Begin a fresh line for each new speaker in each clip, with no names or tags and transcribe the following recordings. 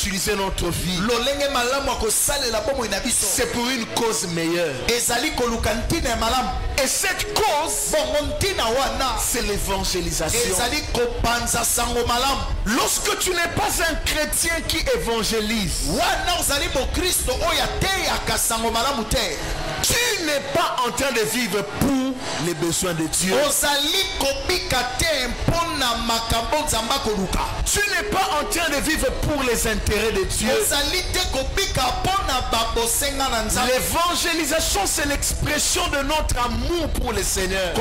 utiliser notre vie, c'est pour une cause meilleure. Et cette cause, c'est l'évangélisation. Lorsque tu n'es pas un chrétien qui évangélise, tu n'es pas en train de vivre pour les besoins de Dieu. Tu n'es pas en train de vivre pour les intérêts de Dieu. L'évangélisation, c'est l'expression de notre amour pour le Seigneur.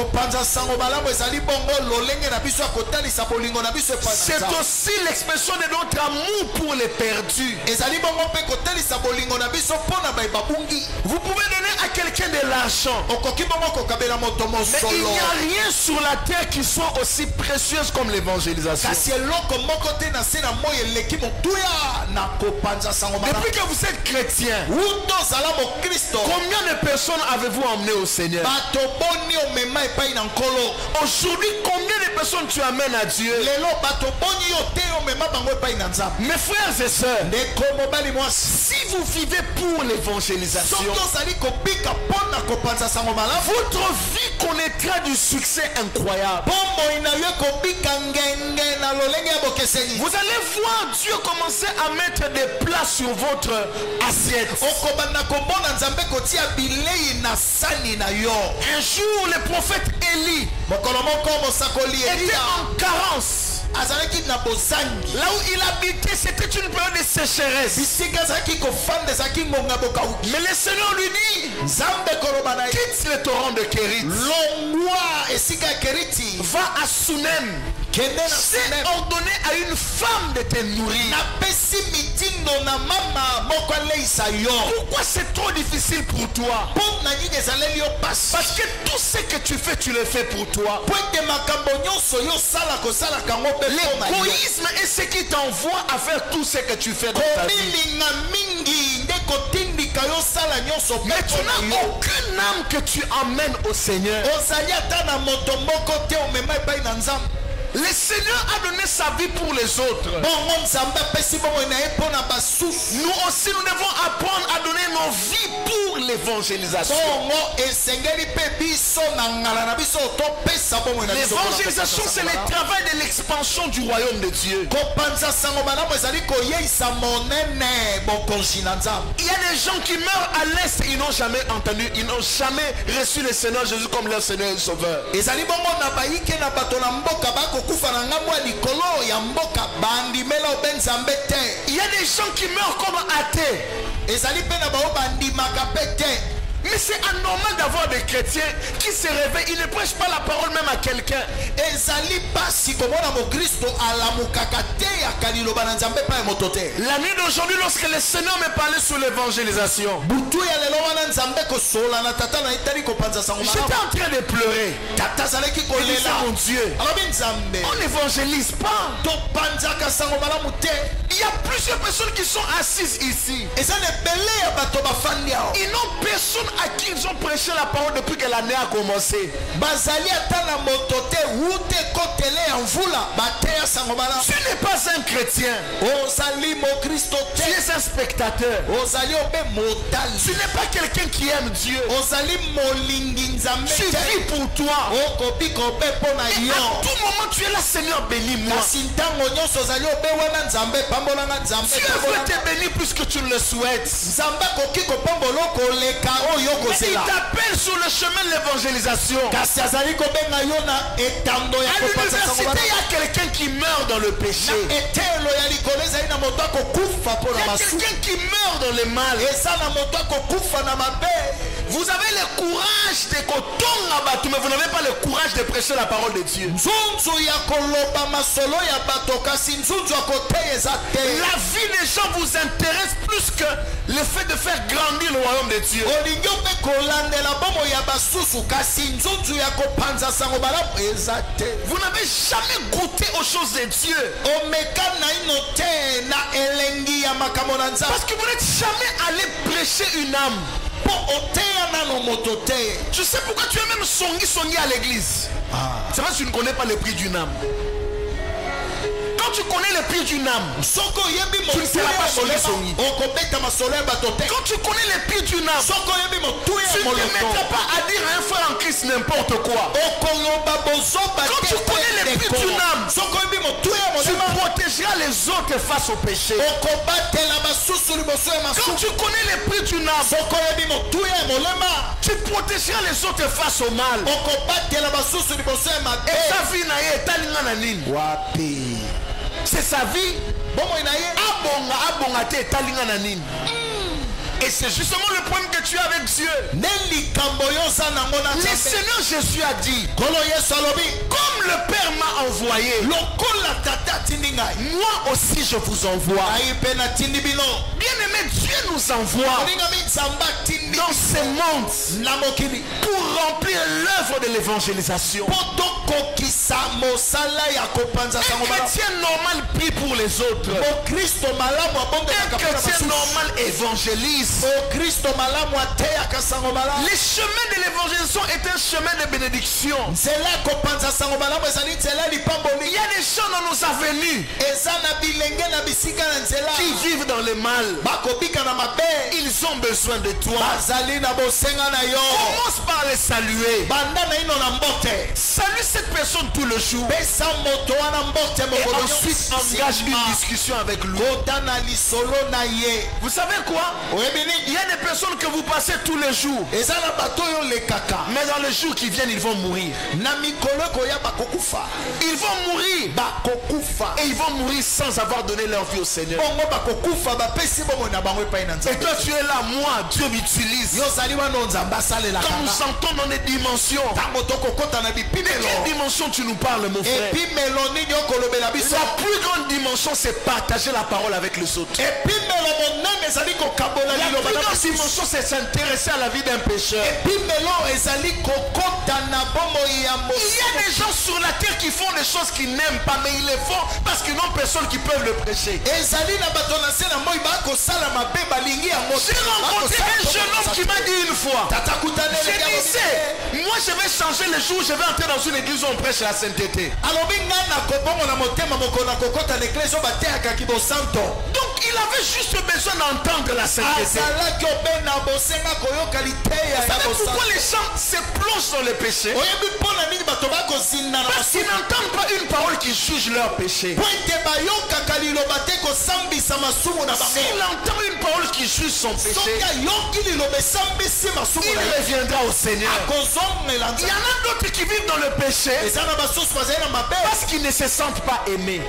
C'est aussi l'expression de notre amour pour les perdus. Vous pouvez donner à quelqu'un de l'argent, mais il n'y a rien sur la terre qui soit aussi précieuse comme l'évangélisation. Depuis que vous êtes chrétien, combien de personnes avez-vous emmené au Seigneur? Aujourd'hui, combien de personnes tu amènes à Dieu? Mes frères et sœurs, si vous vivez pour l'évangélisation, votre vie connaîtra du succès incroyable. Vous allez voir Dieu commencer à mettre des plats sur votre assiette. Un jour, le prophète Élie était en carence. Là où il habitait, c'était une période de sécheresse. Mais le Seigneur lui dit, quitte le torrent de Kérit, va à Sunem. J'ai ordonné à une femme de te nourrir. Pourquoi c'est trop difficile pour toi? Parce que tout ce que tu fais, tu le fais pour toi. L'égoïsme est ce qui t'envoie à faire tout ce que tu fais dans ta vie. Mais tu n'as aucune âme que tu amènes au Seigneur. Le Seigneur a donné sa vie pour les autres. Nous aussi, nous devons apprendre à donner nos vies pour l'évangélisation. L'évangélisation, c'est le travail de l'expansion du royaume de Dieu. Il y a des gens qui meurent à l'Est, ils n'ont jamais entendu, ils n'ont jamais reçu le Seigneur Jésus comme leur Seigneur et Sauveur. Il y a des gens qui meurent comme athées. Mais c'est anormal d'avoir des chrétiens qui se réveillent, ils ne prêchent pas la parole même à quelqu'un. La nuit d'aujourd'hui, lorsque le Seigneur me parlait sur l'évangélisation, j'étais en train de pleurer. Il disait, mon Dieu, on n'évangélise pas. Il y a plusieurs personnes qui sont assises ici. Ils n'ont personne à qui ils ont prêché la parole depuis que l'année a commencé. Tu n'es pas un chrétien. Tu es un spectateur. Tu n'es pas quelqu'un qui aime Dieu. Tu vis pour toi. Et à tout moment tu es là, Seigneur, bénis-moi. Dieu veut te bénir plus que tu le souhaites. Mais il t'appelle sur le chemin de l'évangélisation. À l'université, il y a quelqu'un qui meurt dans le péché. Il y a quelqu'un qui meurt dans le mal. Vous avez le courage de kotonga batu, mais vous n'avez pas le courage de prêcher la parole de Dieu. La vie des gens vous intéresse plus que le fait de faire grandir le royaume de Dieu. Vous n'avez jamais goûté aux choses de Dieu. Parce que vous n'êtes jamais allé prêcher une âme. Tu sais pourquoi tu es même songi à l'église? C'est parce que tu ne connais pas le prix d'une âme. Quand tu connais le prix d'une âme, tu ne seras pas Quand tu connais les pieds d'une âme, tu ne te mettras pas à dire à un frère en Christ n'importe quoi. Quand tu connais les pieds d'une âme, tu protégeras les autres face au péché. Quand tu connais les prix d'une âme, tu protégeras les autres face au mal. Et sa vie c'est sa vie. Et c'est justement le problème que tu as avec Dieu. Le Seigneur Jésus a dit, comme le Père m'a envoyé, moi aussi je vous envoie. Bien-aimé, Dieu nous envoie dans ce monde pour remplir l'œuvre de l'évangélisation. Un chrétien normal prie pour les autres. Un chrétien normal évangélise. Le chemin de l'évangélisation est un chemin de bénédiction. Il y a des gens dans nos avenues qui vivent dans le mal. Ils ont besoin de toi. Commence par les saluer. Salue cette personne tout le jour. Et ensuite engage une discussion avec lui. Vous savez quoi? Il y a des personnes que vous passez tous les jours. Mais dans les jours qui viennent, ils vont mourir. Ils vont mourir. Et ils vont mourir sans avoir donné leur vie au Seigneur. Et toi tu es là, moi, Dieu m'utilise. Quand nous sentons dans des dimensions. De quelle dimension tu nous parles, mon frère? La plus grande dimension, c'est partager la parole avec les autres. La plus grande dimension, c'est s'intéresser à la vie d'un pécheur. Il y a des gens sur la terre qui font des choses qu'ils n'aiment pas, mais ils les font parce qu'ils n'ont personne qui peut le prêcher. J'ai rencontré un jeune homme qui m'a dit une fois, je disais, moi je vais changer le jour, je vais entrer dans une église où on prêche la sainteté. Donc il avait juste besoin d'entendre la sainteté. Vous savez pourquoi les gens se plongent dans le péché? Parce qu'ils n'entendent pas une parole qui juge leur péché. S'il entend une parole qui juge son péché, il reviendra au Seigneur. Il y en a d'autres qui vivent dans le péché parce qu'ils ne se sentent pas aimés.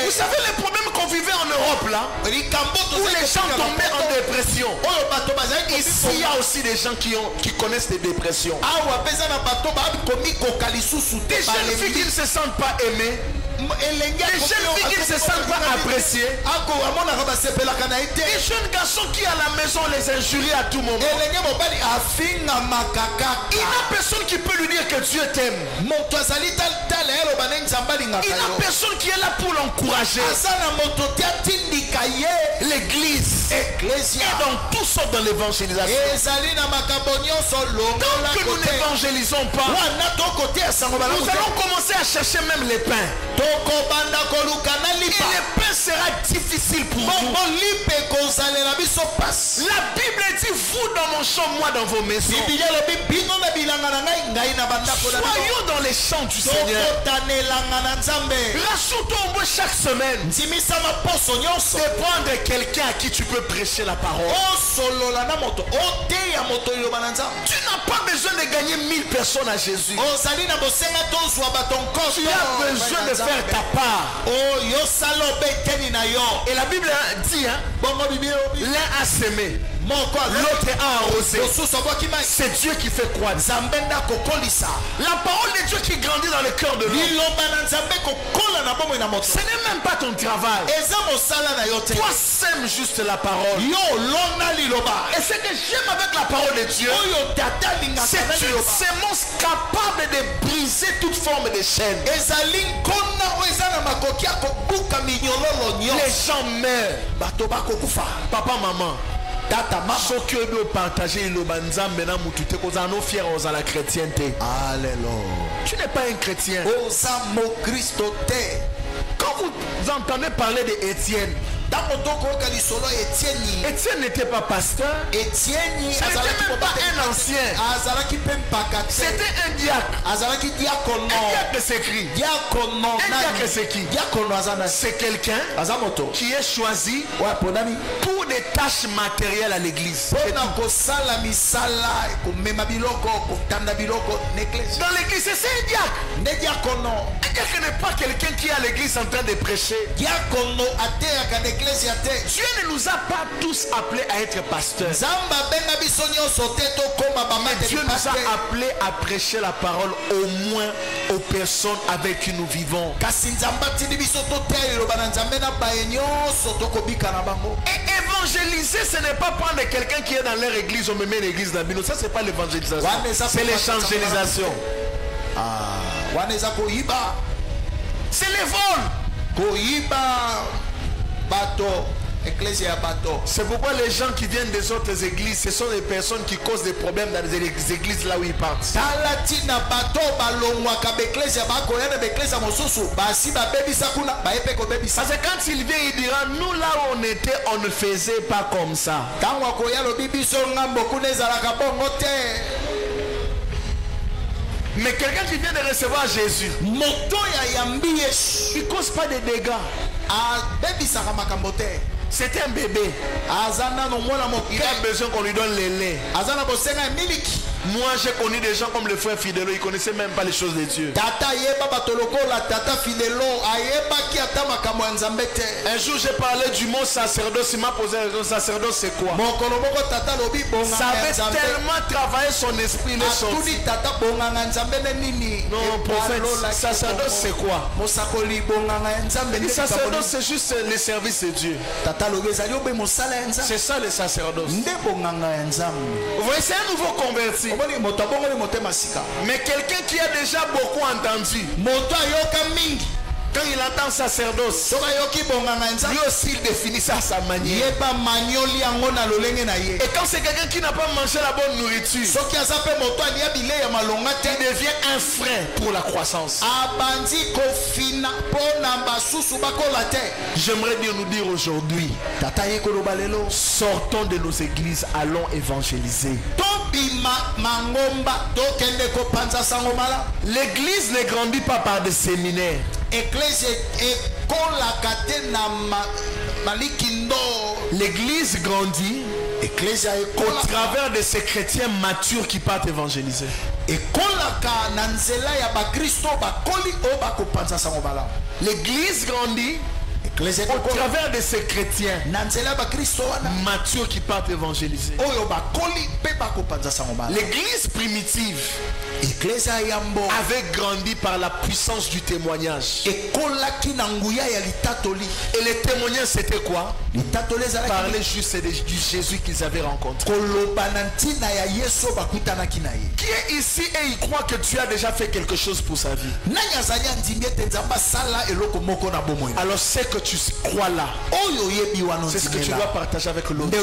Vous savez les problèmes qu'on vivait en Europe là, où les gens tombaient en dépression. Ici il y a aussi des gens qui connaissent des dépressions. Des jeunes filles qui ne se sentent pas aimées. Les jeunes filles qui ne se sentent pas appréciées. Les jeunes garçons qui à la maison les injurient à tout moment. Il n'y a personne qui peut lui dire que Dieu t'aime. Il n'y a personne qui est là pour l'encourager. L'église est dans tout sauf dans l'évangélisation. Tant que nous n'évangélisons pas, nous allons commencer à chercher même les pains. Et le pain sera difficile pour vous. La Bible dit, vous dans mon champ, moi dans vos maisons. Soyons dans les champs du Seigneur. Rassure-toi chaque semaine de prendre quelqu'un à qui tu peux prêcher la parole. Tu n'as pas besoin de gagner 1000 personnes à Jésus. Tu as besoin de faire ta part. Et la Bible dit, l'un a semé, l'autre a arrosé. C'est Dieu qui fait croître. La parole de Dieu qui grandit dans le cœur de l'homme. Ce n'est même pas ton travail. Toi sème juste la parole. Et ce que j'aime avec la parole de Dieu, c'est une sémence capable de briser toute forme de chaîne. Les gens meurent. Papa, maman, soki oyo partager le banzambe na mutu te kozana fier aux la chrétienté. Alléluia. Tu n'es pas un chrétien. Quand Quand vous entendez parler d'Étienne, Étienne n'était pas pasteur. Ce n'était même pas un ancien. C'était un diacre. Un diacre s'écrit. Un diacre c'est qui? C'est quelqu'un qui est choisi pour des tâches matérielles à l'église. Dans l'église, c'est un diacre. Un diacre n'est pas quelqu'un qui est à l'église en train de prêcher. Dieu ne nous a pas tous appelés à être pasteurs. Mais Dieu nous a appelés à prêcher la parole au moins aux personnes avec qui nous vivons. Et évangéliser, ce n'est pas prendre quelqu'un qui est dans leur église, on me met l'église dans le bino. Ça, c'est pas l'évangélisation. C'est l'évangélisation. C'est les vols. C'est pourquoi les gens qui viennent des autres églises, ce sont des personnes qui causent des problèmes dans les églises là où ils partent. Parce que quand il vient, il dira, nous là où on était, on ne faisait pas comme ça. Mais quelqu'un qui vient de recevoir Jésus, il ne cause pas de dégâts. C'était un bébé. Il a besoin qu'on lui donne les laits. Moi j'ai connu des gens comme le frère Fidelo, ils ne connaissaient même pas les choses de Dieu. Un jour j'ai parlé du mot sacerdoce, il m'a posé la question, sacerdoce c'est quoi? Ça avait tellement travaillé son esprit, il est sorti. Non prophète, sacerdoce c'est quoi? Le sacerdoce c'est juste le service de Dieu. C'est ça le sacerdoce. Vous voyez, c'est un nouveau converti. Mais quelqu'un qui a déjà beaucoup entendu, quand il entend sacerdoce, lui aussi il définit ça à sa manière. Et quand c'est quelqu'un qui n'a pas mangé la bonne nourriture, il devient un frein pour la croissance. J'aimerais bien nous dire aujourd'hui, sortons de nos églises, allons évangéliser. L'église ne grandit pas par des séminaires. L'église grandit au travers de ces chrétiens matures qui partent évangéliser. L'église grandit au travers de ces chrétiens matures qui partent évangéliser. L'église primitive avait grandi par la puissance du témoignage. Et les témoignages c'était quoi? Parler juste du Jésus qu'ils avaient rencontré. Qui est ici et il croit que tu as déjà fait quelque chose pour sa vie? Alors c'est que tu crois là, c'est ce que tu dois partager avec l'autre.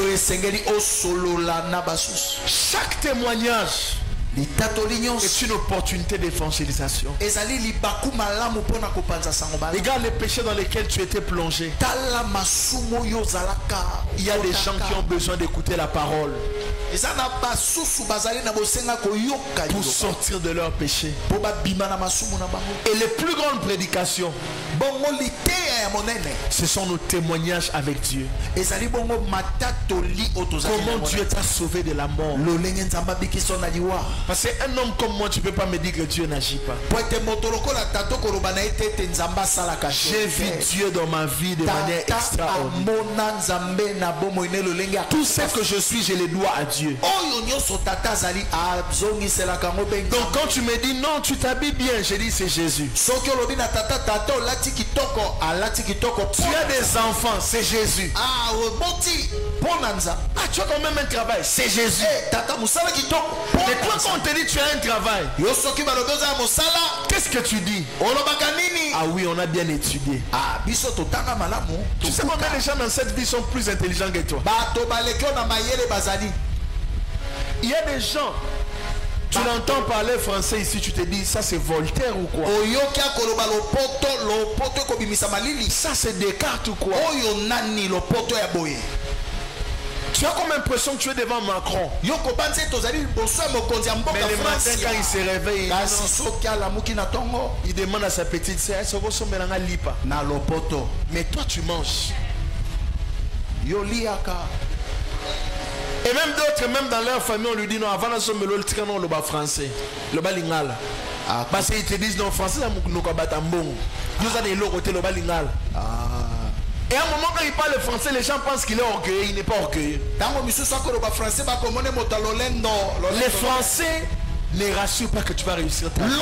Chaque témoignage est une opportunité d'évangélisation. Regarde les péchés dans lesquels tu étais plongé. Il y a des gens qui ont besoin d'écouter la parole pour sortir de leurs péchés. Et les plus grandes prédications, ce sont nos témoignages avec Dieu. Comment Dieu t'a sauvé de la mort. Parce qu'un homme comme moi, tu ne peux pas me dire que Dieu n'agit pas. J'ai vu Dieu dans ma vie de manière extraordinaire. Tout ce que je suis, je le dois à Dieu. Donc quand tu me dis non, tu t'habilles bien, je dis c'est Jésus. Tu as des enfants, c'est Jésus. Tu as quand même un travail, c'est Jésus. Et toi quand on te dit tu as un travail, qu'est-ce que tu dis? Ah oui, on a bien étudié. Tu sais combien de gens dans cette vie sont plus intelligents que toi? Il y a des gens,
Tu l'entends parler français ici, tu te dis, ça c'est Voltaire ou quoi? Ça c'est Descartes ou quoi? Tu as comme l'impression que tu es devant Macron. Mais le matin quand il se réveille, il demande à sa petite sœur, mais toi tu manges. Et même d'autres, même dans leur famille, on lui dit non, avant de se mettre le titre, le bas français, le bas lingal. Parce qu'ils te disent non, français, nous combattons bon. Nous avons des côté le bas lingal. Et à un moment quand il parle français, les gens pensent qu'il est orgueilleux, il n'est pas orgueilleux. Les Français ne rassurent pas que tu vas réussir ta vie.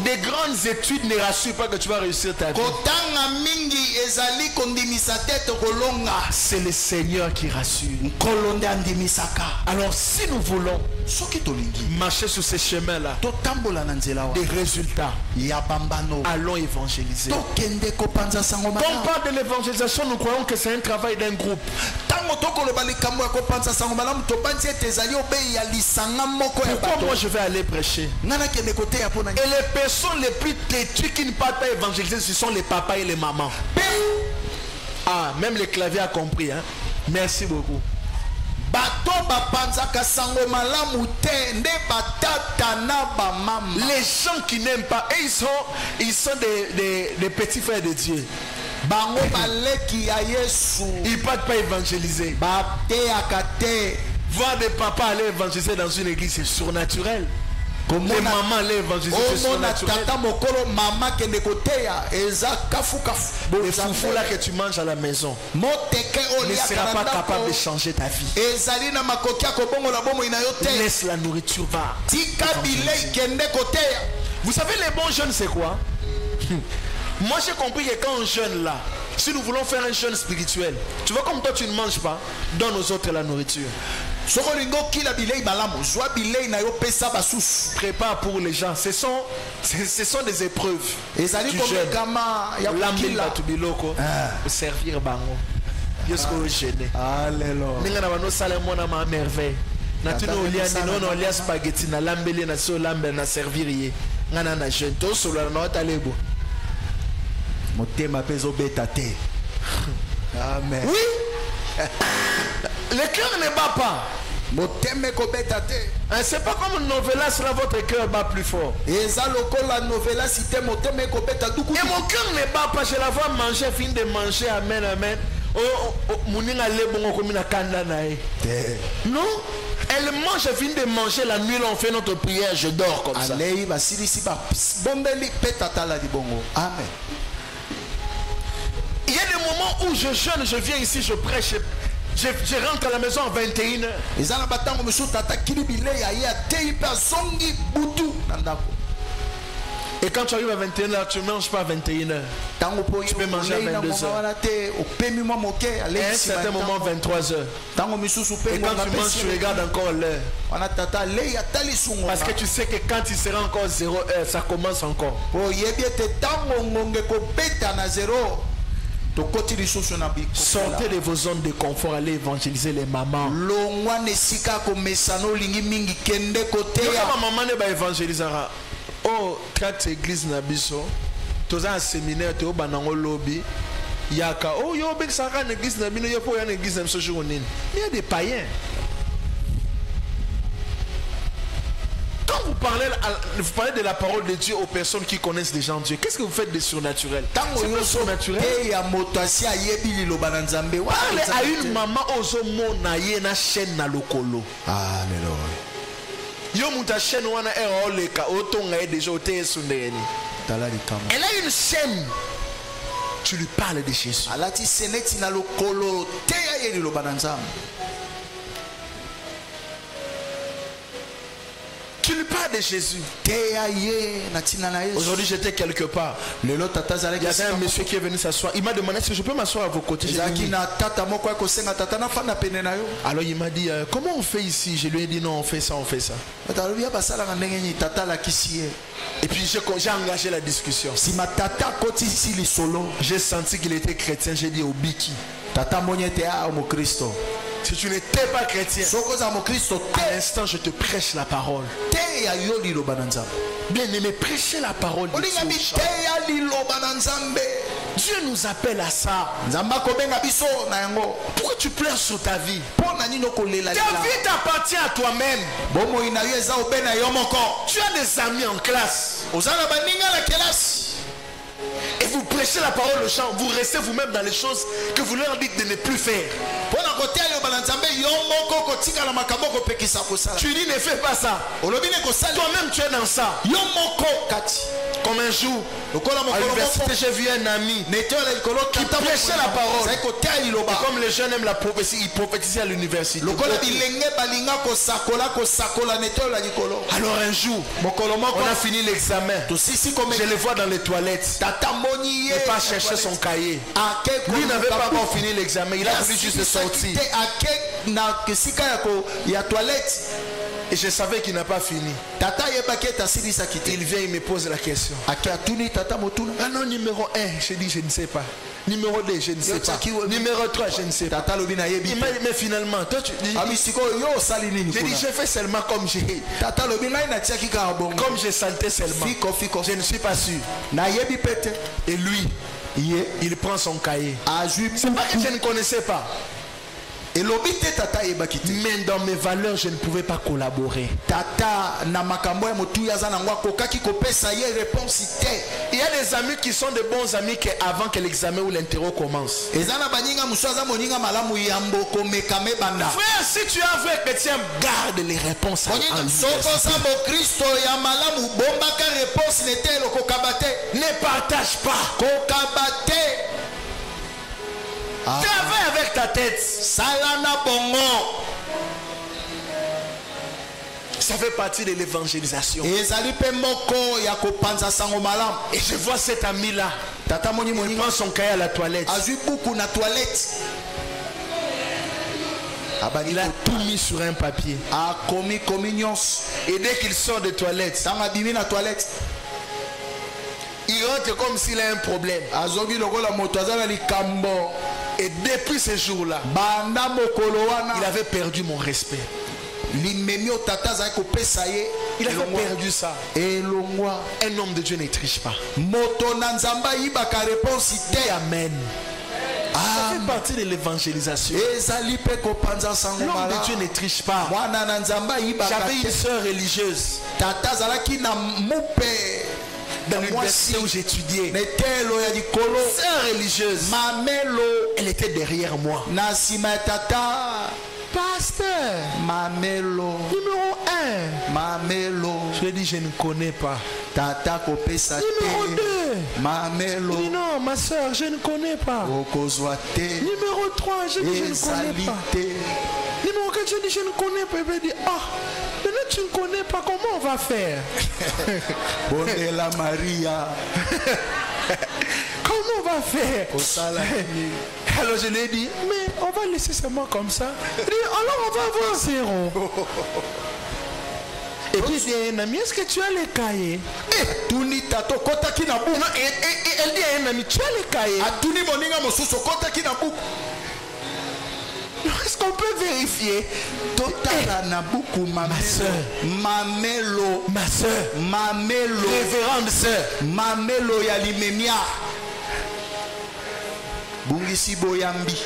Des grandes études ne rassurent pas que tu vas réussir ta vie. C'est le Seigneur qui rassure. Alors si nous voulons marcher sur ces chemins-là, des résultats, allons évangéliser. Quand on parle de l'évangélisation, nous croyons que c'est un travail d'un groupe. Pourquoi moi je vais aller prêcher? Et les personnes les plus têtues qui ne parlent pas évangéliser, ce sont les papas et les mamans. Ah, même les claviers a compris, hein? Merci beaucoup. Les gens qui n'aiment pas, et ils sont des petits frères de Dieu. Ils ne partent pas évangéliser. Voir des papas aller évangéliser dans une église, c'est surnaturel. Les mamans aller évangéliser, c'est surnaturel. Les foufous là que tu manges à la maison ne sera pas capable de changer ta vie. Laisse la nourriture va. Vous savez les bons jeunes c'est quoi? Moi j'ai compris que quand on jeûne là, si nous voulons faire un jeûne spirituel, tu vois comme toi tu ne manges pas, donne aux autres la nourriture. Prépare pour les gens. Ce sont des épreuves. Du jeûne. L'ambila to biloko. Servir bango. Yesko jeûner. Alléluia. Ninga na bano sala mona ma merveille. Na tino olia nino olia spaghetti na lambeli na so lambe na servir ye. Ngana na jeûne to solo na otalebo. Amen. Oui. Le cœur ne bat pas. C'est pas comme une novelas là, votre cœur bat plus fort. Et mon cœur ne bat pas. Je la vois manger, fin de manger, amen, amen. Non, elle mange, fin de manger la nuit, on fait notre prière, je dors comme ça. Amen. Il y a des moments où je jeûne, je viens ici, je prêche, je rentre à la maison à 21h. Et quand tu arrives à 21h, tu ne manges pas à 21h. Tu peux manger à 22h. Et à un certain moment, 23h. Et quand tu manges, tu regardes encore l'heure. Parce que tu sais que quand il sera encore 0h, ça commence encore. Sortez de vos zones de confort, allez évangéliser les mamans. Maman ne va évangéliser. Oh, quatre églises nabiso. Tous un séminaire, tu as un lobby. Yaka. Oh, yo bek saka une église nabino, yo po une église nabiso journée. Il y a des païens. Quand vous parlez de la parole de Dieu aux personnes qui connaissent déjà Dieu, qu'est-ce que vous faites de surnaturel? C'est pas surnaturel. Parlez à une maman ozomo na ye na chaîne na lokolo. Alléluia. Yo muta chaîne wana oleka otonga déjà ote sundeni. Elle a une chaîne. Tu lui parles de Jésus. Alati seneti na lokolo te ya ye lobananzam. Tu lui parles de Jésus. Aujourd'hui j'étais quelque part. Il y avait un monsieur qui est venu s'asseoir. Il m'a demandé si je peux m'asseoir à vos côtés. Alors il m'a dit comment on fait ici? Je lui ai dit non, on fait ça, on fait ça. Et puis j'ai engagé la discussion. J'ai senti qu'il était chrétien. J'ai dit au Biki. Si tu n'étais pas chrétien, à l'instant je te prêche la parole. Bien aimé, prêcher la parole de Dieu nous appelle à ça. Pourquoi tu pleures sur ta vie? Ta vie t'appartient à toi-même. Tu as des amis en classe. Et vous prêchez la parole aux gens. Vous restez vous-même dans les choses que vous leur dites de ne plus faire. Tu dis ne fais pas ça. Toi-même tu es dans ça. Comme un jour, à l'université, j'ai vu un ami qui prêchait la parole. Et comme les jeunes aiment la prophétie, il prophétisait à l'université. Alors un jour, on a fini l'examen. Je le vois dans les toilettes. Il n'a pas cherché son cahier. Lui n'avait pas encore fini l'examen. Il a voulu juste sortir. Et je savais qu'il n'a pas fini. Il vient, il me pose la question. Ah non, numéro 1, je dis je ne sais pas. Numéro 2, je ne sais pas. Numéro 3, je ne sais pas. Mais finalement, toi tu dis. J'ai dit, je fais seulement comme j'ai. Comme j'ai salté seulement. Je ne suis pas sûr. Et lui, il prend son cahier. C'est pas que je ne connaissais pas. Mais dans mes valeurs, je ne pouvais pas collaborer. Il y a des amis qui sont de bons amis avant que l'examen ou l'interro commence. Frère, si tu es un vrai chrétien, garde les réponses. Ne partage pas. Travaille avec ta tête. Salana bongo. Ça fait partie de l'évangélisation. Et je vois cet ami-là. Il prend son cahier à la toilette. Il a tout mis sur un papier. Et dès qu'il sort des toilettes, il rentre comme s'il a un problème. Et depuis ce jour-là, il avait perdu mon respect. Il avait perdu ça. Un homme de Dieu ne triche pas. Amen. Ça fait partie de l'évangélisation. L'homme de Dieu ne triche pas. J'avais une soeur religieuse dans l'université où j'étudiais. Sœur religieuse. Elle était derrière moi. Pasteur. Numéro 1. Je lui ai dit, je ne connais pas. Numéro 2. Il dit, non, ma soeur, je ne connais pas. Numéro 3, je dis, je ne connais pas. Numéro 4, je dis, je ne connais pas. Il me dit, ah, maintenant tu ne connais pas, comment on va faire? Bonella Maria. Comment on va faire? Alors je lui ai dit, mais on va laisser seulement comme ça. Il dit, alors on va avoir 0. Et puis il dit à un ami, est-ce que tu as les cahiers? Et elle dit à un ami, tu as les cahiers? Est-ce qu'on peut vérifier? Ma soeur, ma soeur, révérende soeur, Mamelo Yalimemia Bungisi Boyambi.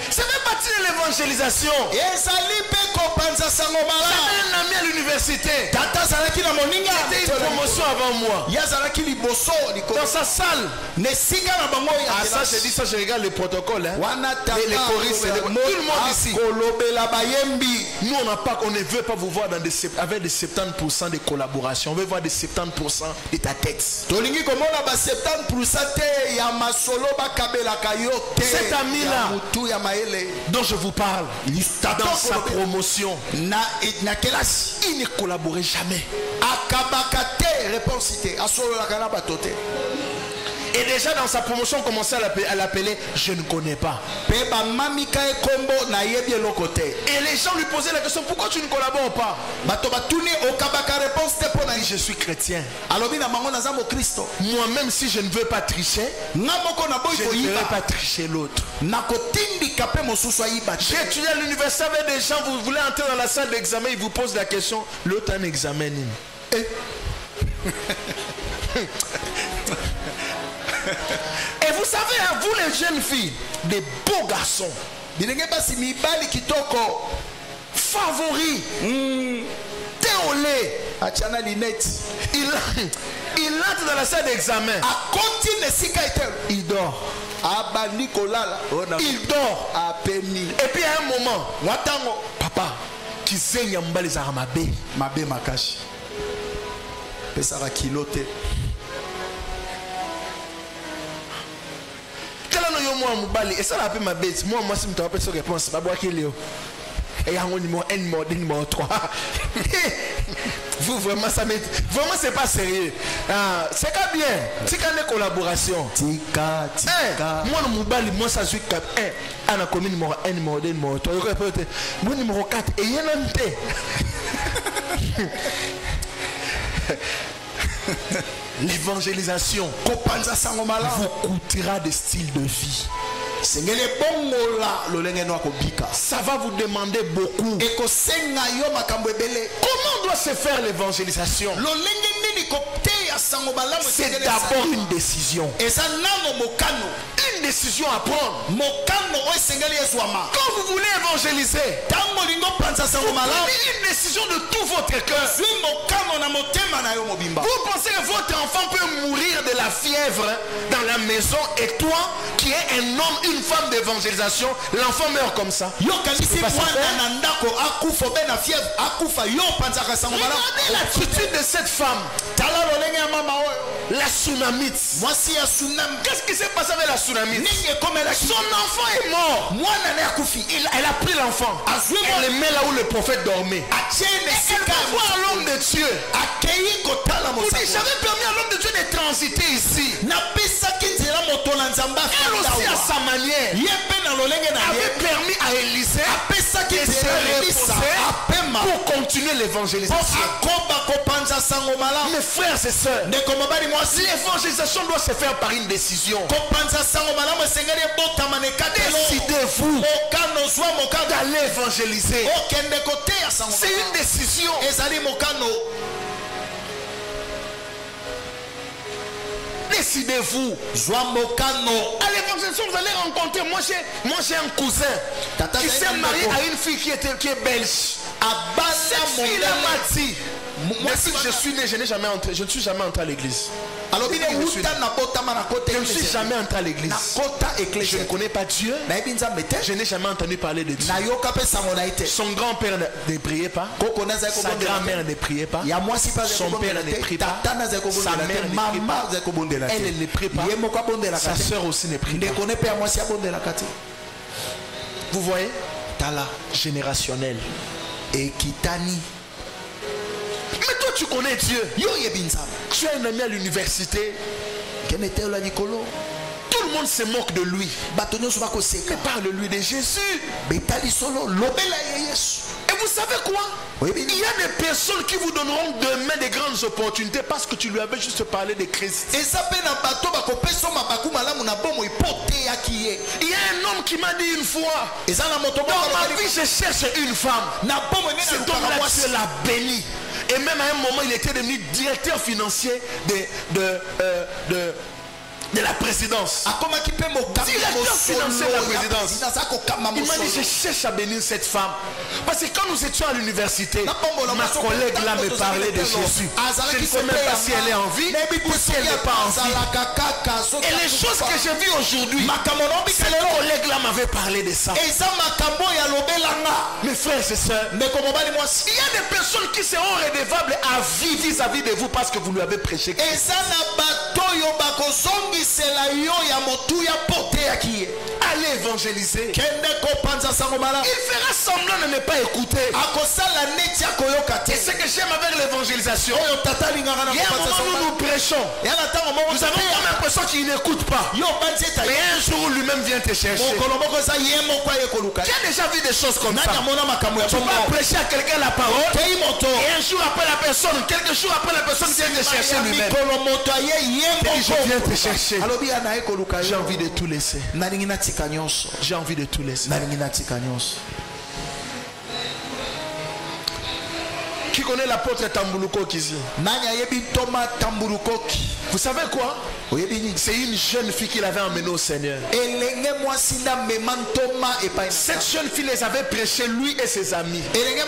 Ça fait partie de l'évangélisation. J'avais un ami à l'université. C'était une promotion avant moi. Dans sa salle. Ah, ça, j'ai dit ça, je regarde les protocoles. Hein. Les choristes, tout le monde ici. Nous, on ne veut pas vous voir dans avec des 70% de collaboration. On veut voir des 70% de ta tête. Cet ami-là dont je vous parle, dans sa promotion, il ne collaborait jamais. Et déjà dans sa promotion, on commençait à l'appeler je ne connais pas. Et les gens lui posaient la question, pourquoi tu ne collabores pas? Je suis chrétien. Moi-même, si je ne veux pas tricher, je ne veux pas tricher l'autre. J'ai étudié à l'université avec des gens, vous voulez entrer dans la salle d'examen, ils vous posent la question, l'autre un examen. Et vous savez, hein, vous les jeunes filles, des beaux garçons, favoris, théolés, il entre dans la salle d'examen. Il dort. Il dort. Et puis à un moment, papa, qui saigne à m'bali za mabe makashi. Pesara kilote. Kalano yo moi m'bali et ça la pe ma bête. Moi si m'ta rappelle cette réponse, pas boire qu'il yo. Et un numéro 1, numéro 3. Vous vraiment ça met vraiment c'est pas sérieux. C'est pas bien. C'est quand une collaboration. Tika. Moi le mobile moi ça suis cap 1 ana commis numéro 1 numéro 2 numéro 3. Moi numéro 4 et y en a l'évangélisation vous coûtera des styles de vie. Ça va vous demander beaucoup. Comment doit se faire l'évangélisation? C'est d'abord une décision. Une décision à prendre. Quand vous voulez évangéliser, prenez une décision de tout votre cœur. Vous pensez que votre enfant peut mourir de la fièvre dans la maison et toi qui es un homme, une femme d'évangélisation, l'enfant meurt comme ça? Regardez l'attitude de cette femme. La tsunamite. Qu'est-ce qui s'est passé avec la tsunamite? Son enfant est mort. Elle a pris l'enfant. Elle le met là où le prophète dormait. Elle va voir l'homme de Dieu. J'avais permis à l'homme de Dieu de transiter ici. Elle aussi à sa manière avait permis à Élisée de se reposer pour continuer l'évangélisation. Mes frères et sœurs, l'évangélisation doit se faire par une décision. Décidez-vous d'aller évangéliser. C'est une décision. Décidez-vous. À l'évangélisation, vous allez rencontrer. Moi j'ai un cousin qui s'est marié à une fille qui est belge. Cette fille-là m'a dit, moi si je suis né, je ne suis jamais entré à l'église. Alors, je ne suis jamais entré à l'église. Je ne connais pas Dieu. Je n'ai jamais entendu parler de Dieu. Son grand-père ne priait pas. Sa grand-mère ne priait pas. Son père ne prie pas. Sa mère ne prie pas. Elle ne prie pas. Sa soeur aussi ne prie pas. Vous voyez? Générationnel. Et Kitani. Mais toi tu connais Dieu. Tu as un ami à l'université. Tout le monde se moque de lui. Mais parle-lui de Jésus. Et vous savez quoi? Il y a des personnes qui vous donneront demain des grandes opportunités parce que tu lui avais juste parlé de Christ. Il y a un homme qui m'a dit une fois, dans ma vie je cherche une femme. Cet homme-là, tu l'as béni. Et même à un moment, il était devenu directeur financier de la présidence. Directeur financier de la présidence. Il m'a dit, je cherche à bénir cette femme. Parce que quand nous étions à l'université, ma collègue là me parlait de Jésus. Je ne sais même pas si elle est en vie ou si elle n'est pas en vie. Et les choses que j'ai vues aujourd'hui, cette collègue là m'avait parlé de ça. Mes frères et sœurs, il y a des personnes qui seront redevables à vie vis-à-vis de vous parce que vous lui avez prêché Christ. Allez évangéliser. Il fera semblant de ne pas écouter. Et ce que j'aime avec l'évangélisation, il y a un moment où nous prêchons prêchons, vous avez comme l'impression qu'il n'écoute pas. Mais un jour lui-même vient te chercher. Qui a déjà vu des choses comme ça? Tu vas prêcher à quelqu'un la parole et un jour après la personne, quelques jours après la personne vient te chercher lui-même. Je viens te chercher. J'ai envie de tout laisser. J'ai envie de tout laisser. Qui connaît l'apôtre Tambulukoki ici? Vous savez quoi? C'est une jeune fille qu'il avait emmenée au Seigneur. Cette jeune fille les avait prêchés, lui et ses amis. Ils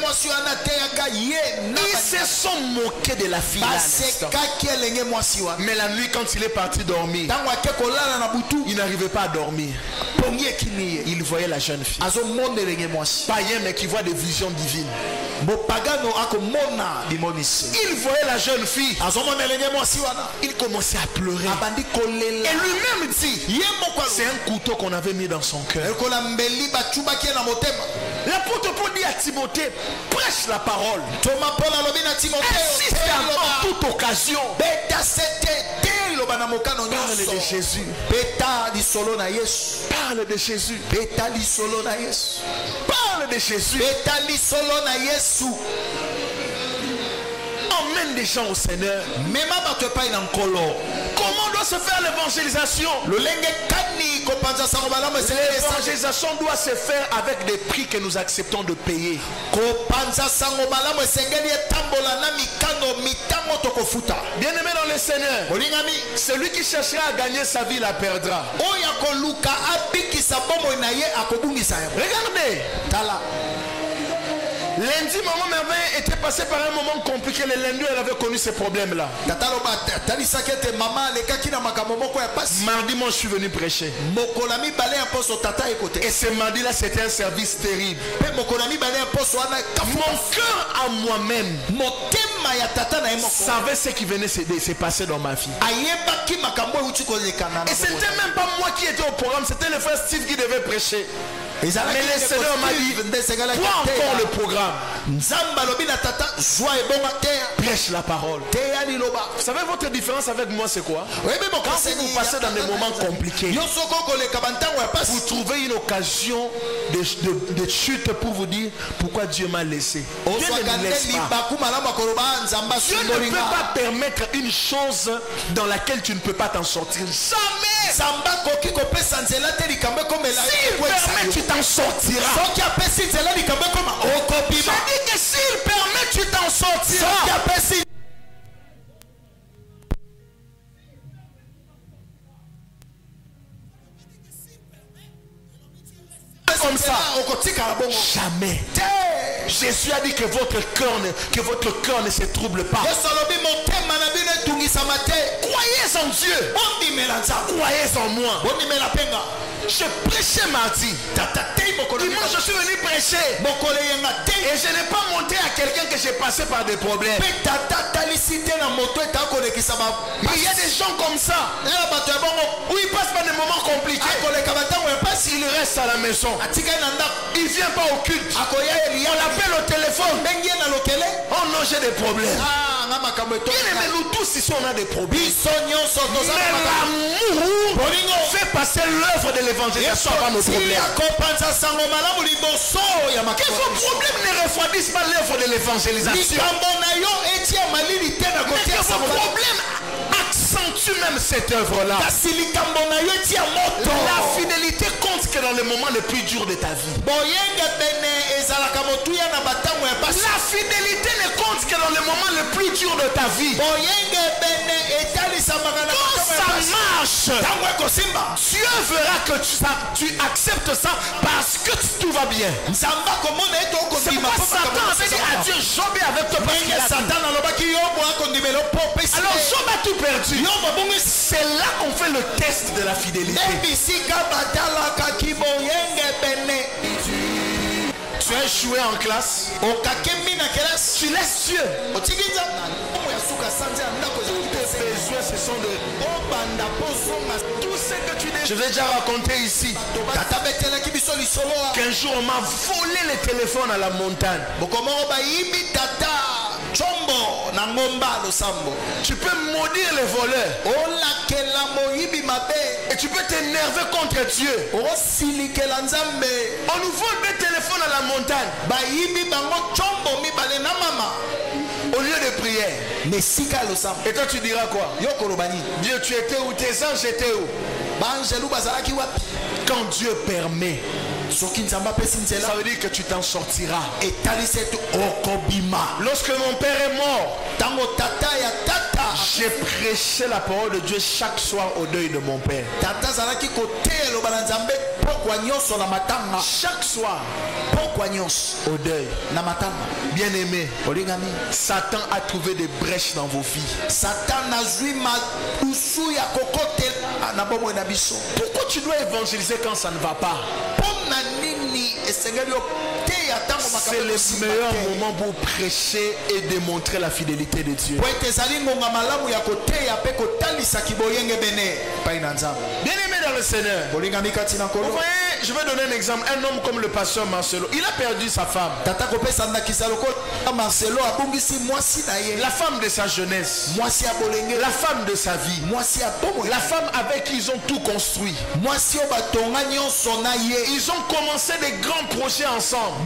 se sont moqués de la fille. Mais la nuit, quand il est parti dormir, il n'arrivait pas à dormir. Il voyait la jeune fille. Païen, mais qui voit des visions divines. Il voyait la jeune fille. Il commençait à pleurer. Et lui-même dit, c'est un couteau qu'on avait mis dans son cœur. L'apôtre Paul dit à Timothée, prêche la parole. Insiste en toute occasion. Parle de Jésus. Parle de Jésus. Parle de Jésus. Emmène des gens au Seigneur. Comment doit se faire l'évangélisation? L'évangélisation doit se faire avec des prix que nous acceptons de payer. Bien-aimé dans le Seigneur, celui qui cherchera à gagner sa vie la perdra. Regardez. Lundi, maman Merveille était passée par un moment compliqué. Le lundi, elle avait connu ces problèmes-là. Mardi, moi, je suis venu prêcher. Et ce mardi-là, c'était un service terrible. Mon cœur à moi-même savait ce qui venait se passer dans ma vie. Et c'était même pas moi qui étais au programme, c'était le frère Steve qui devait prêcher. Mais le Seigneur m'a dit, prends encore le programme. Prêche la parole. Vous savez votre différence avec moi c'est quoi? Quand vous passez dans des moments compliqués, vous trouvez une occasion de chute pour vous dire pourquoi Dieu m'a laissé. Dieu ne me laisse pas. Dieu ne peut pas permettre une chose dans laquelle tu ne peux pas t'en sortir. Jamais. S'il permet, tu t'en sortiras. Je dis que s'il permet, tu t'en sortiras. Comme ça, jamais. Jésus a dit que votre cœur ne se trouble pas. Croyez en Dieu. Croyez en moi. Je prêchais mardi. Dimanche, je suis venu prêcher. Et je n'ai pas monté à quelqu'un que j'ai passé par des problèmes. Il y a des gens comme ça où ils passent par des moments compliqués. Il reste à la maison. Il ne vient pas au culte. On l'appelle au téléphone. Oh non, j'ai des problèmes. Mais nous tous ici on a des problèmes. Mais l'amour fait passer l'œuvre de l'évangélisation avant nos problèmes. Que vos problèmes ne refroidissent pas l'œuvre de l'évangélisation. Mais que vos problèmes accentue même cette œuvre-là. La fidélité compte que dans les moments les plus durs de ta vie. La fidélité ne compte que dans les moments les plus durs de ta vie. Quand ça marche, Dieu verra que tu acceptes ça parce que tout va bien. C'est pourquoi Satan avait dit à Dieu, Job est avec toi parce qu'il a tout. Alors Job a tout perdu. C'est là qu'on fait le test de la fidélité. Tu as échoué en classe. Tu laisses Dieu. Ce sont tout ce que tu dis. Je vais déjà raconter ici qu'un jour on m'a volé le téléphone à la montagne. Tu peux maudire les voleurs. Et tu peux t'énerver contre Dieu. On nous vole des téléphones à la montagne. Au lieu de prière. Et toi tu diras quoi? Dieu, tu étais où? Tes anges étaient où? Quand Dieu permet, ça veut dire que tu t'en sortiras. Lorsque mon père est mort, j'ai prêché la parole de Dieu chaque soir au deuil de mon père. Chaque soir au deuil. Bien aimé, Satan a trouvé des brèches dans vos vies. Pourquoi tu dois évangéliser quand ça ne va pas? C'est le meilleur moment pour prêcher et démontrer la fidélité de Dieu. Bien aimé dans le Seigneur, vous voyez, je vais donner un exemple. Un homme comme le pasteur Marcelo, il a perdu sa femme. La femme de sa jeunesse, la femme de sa vie, la femme avec qui ils ont tout construit. Ils ont commencé des grands projets ensemble.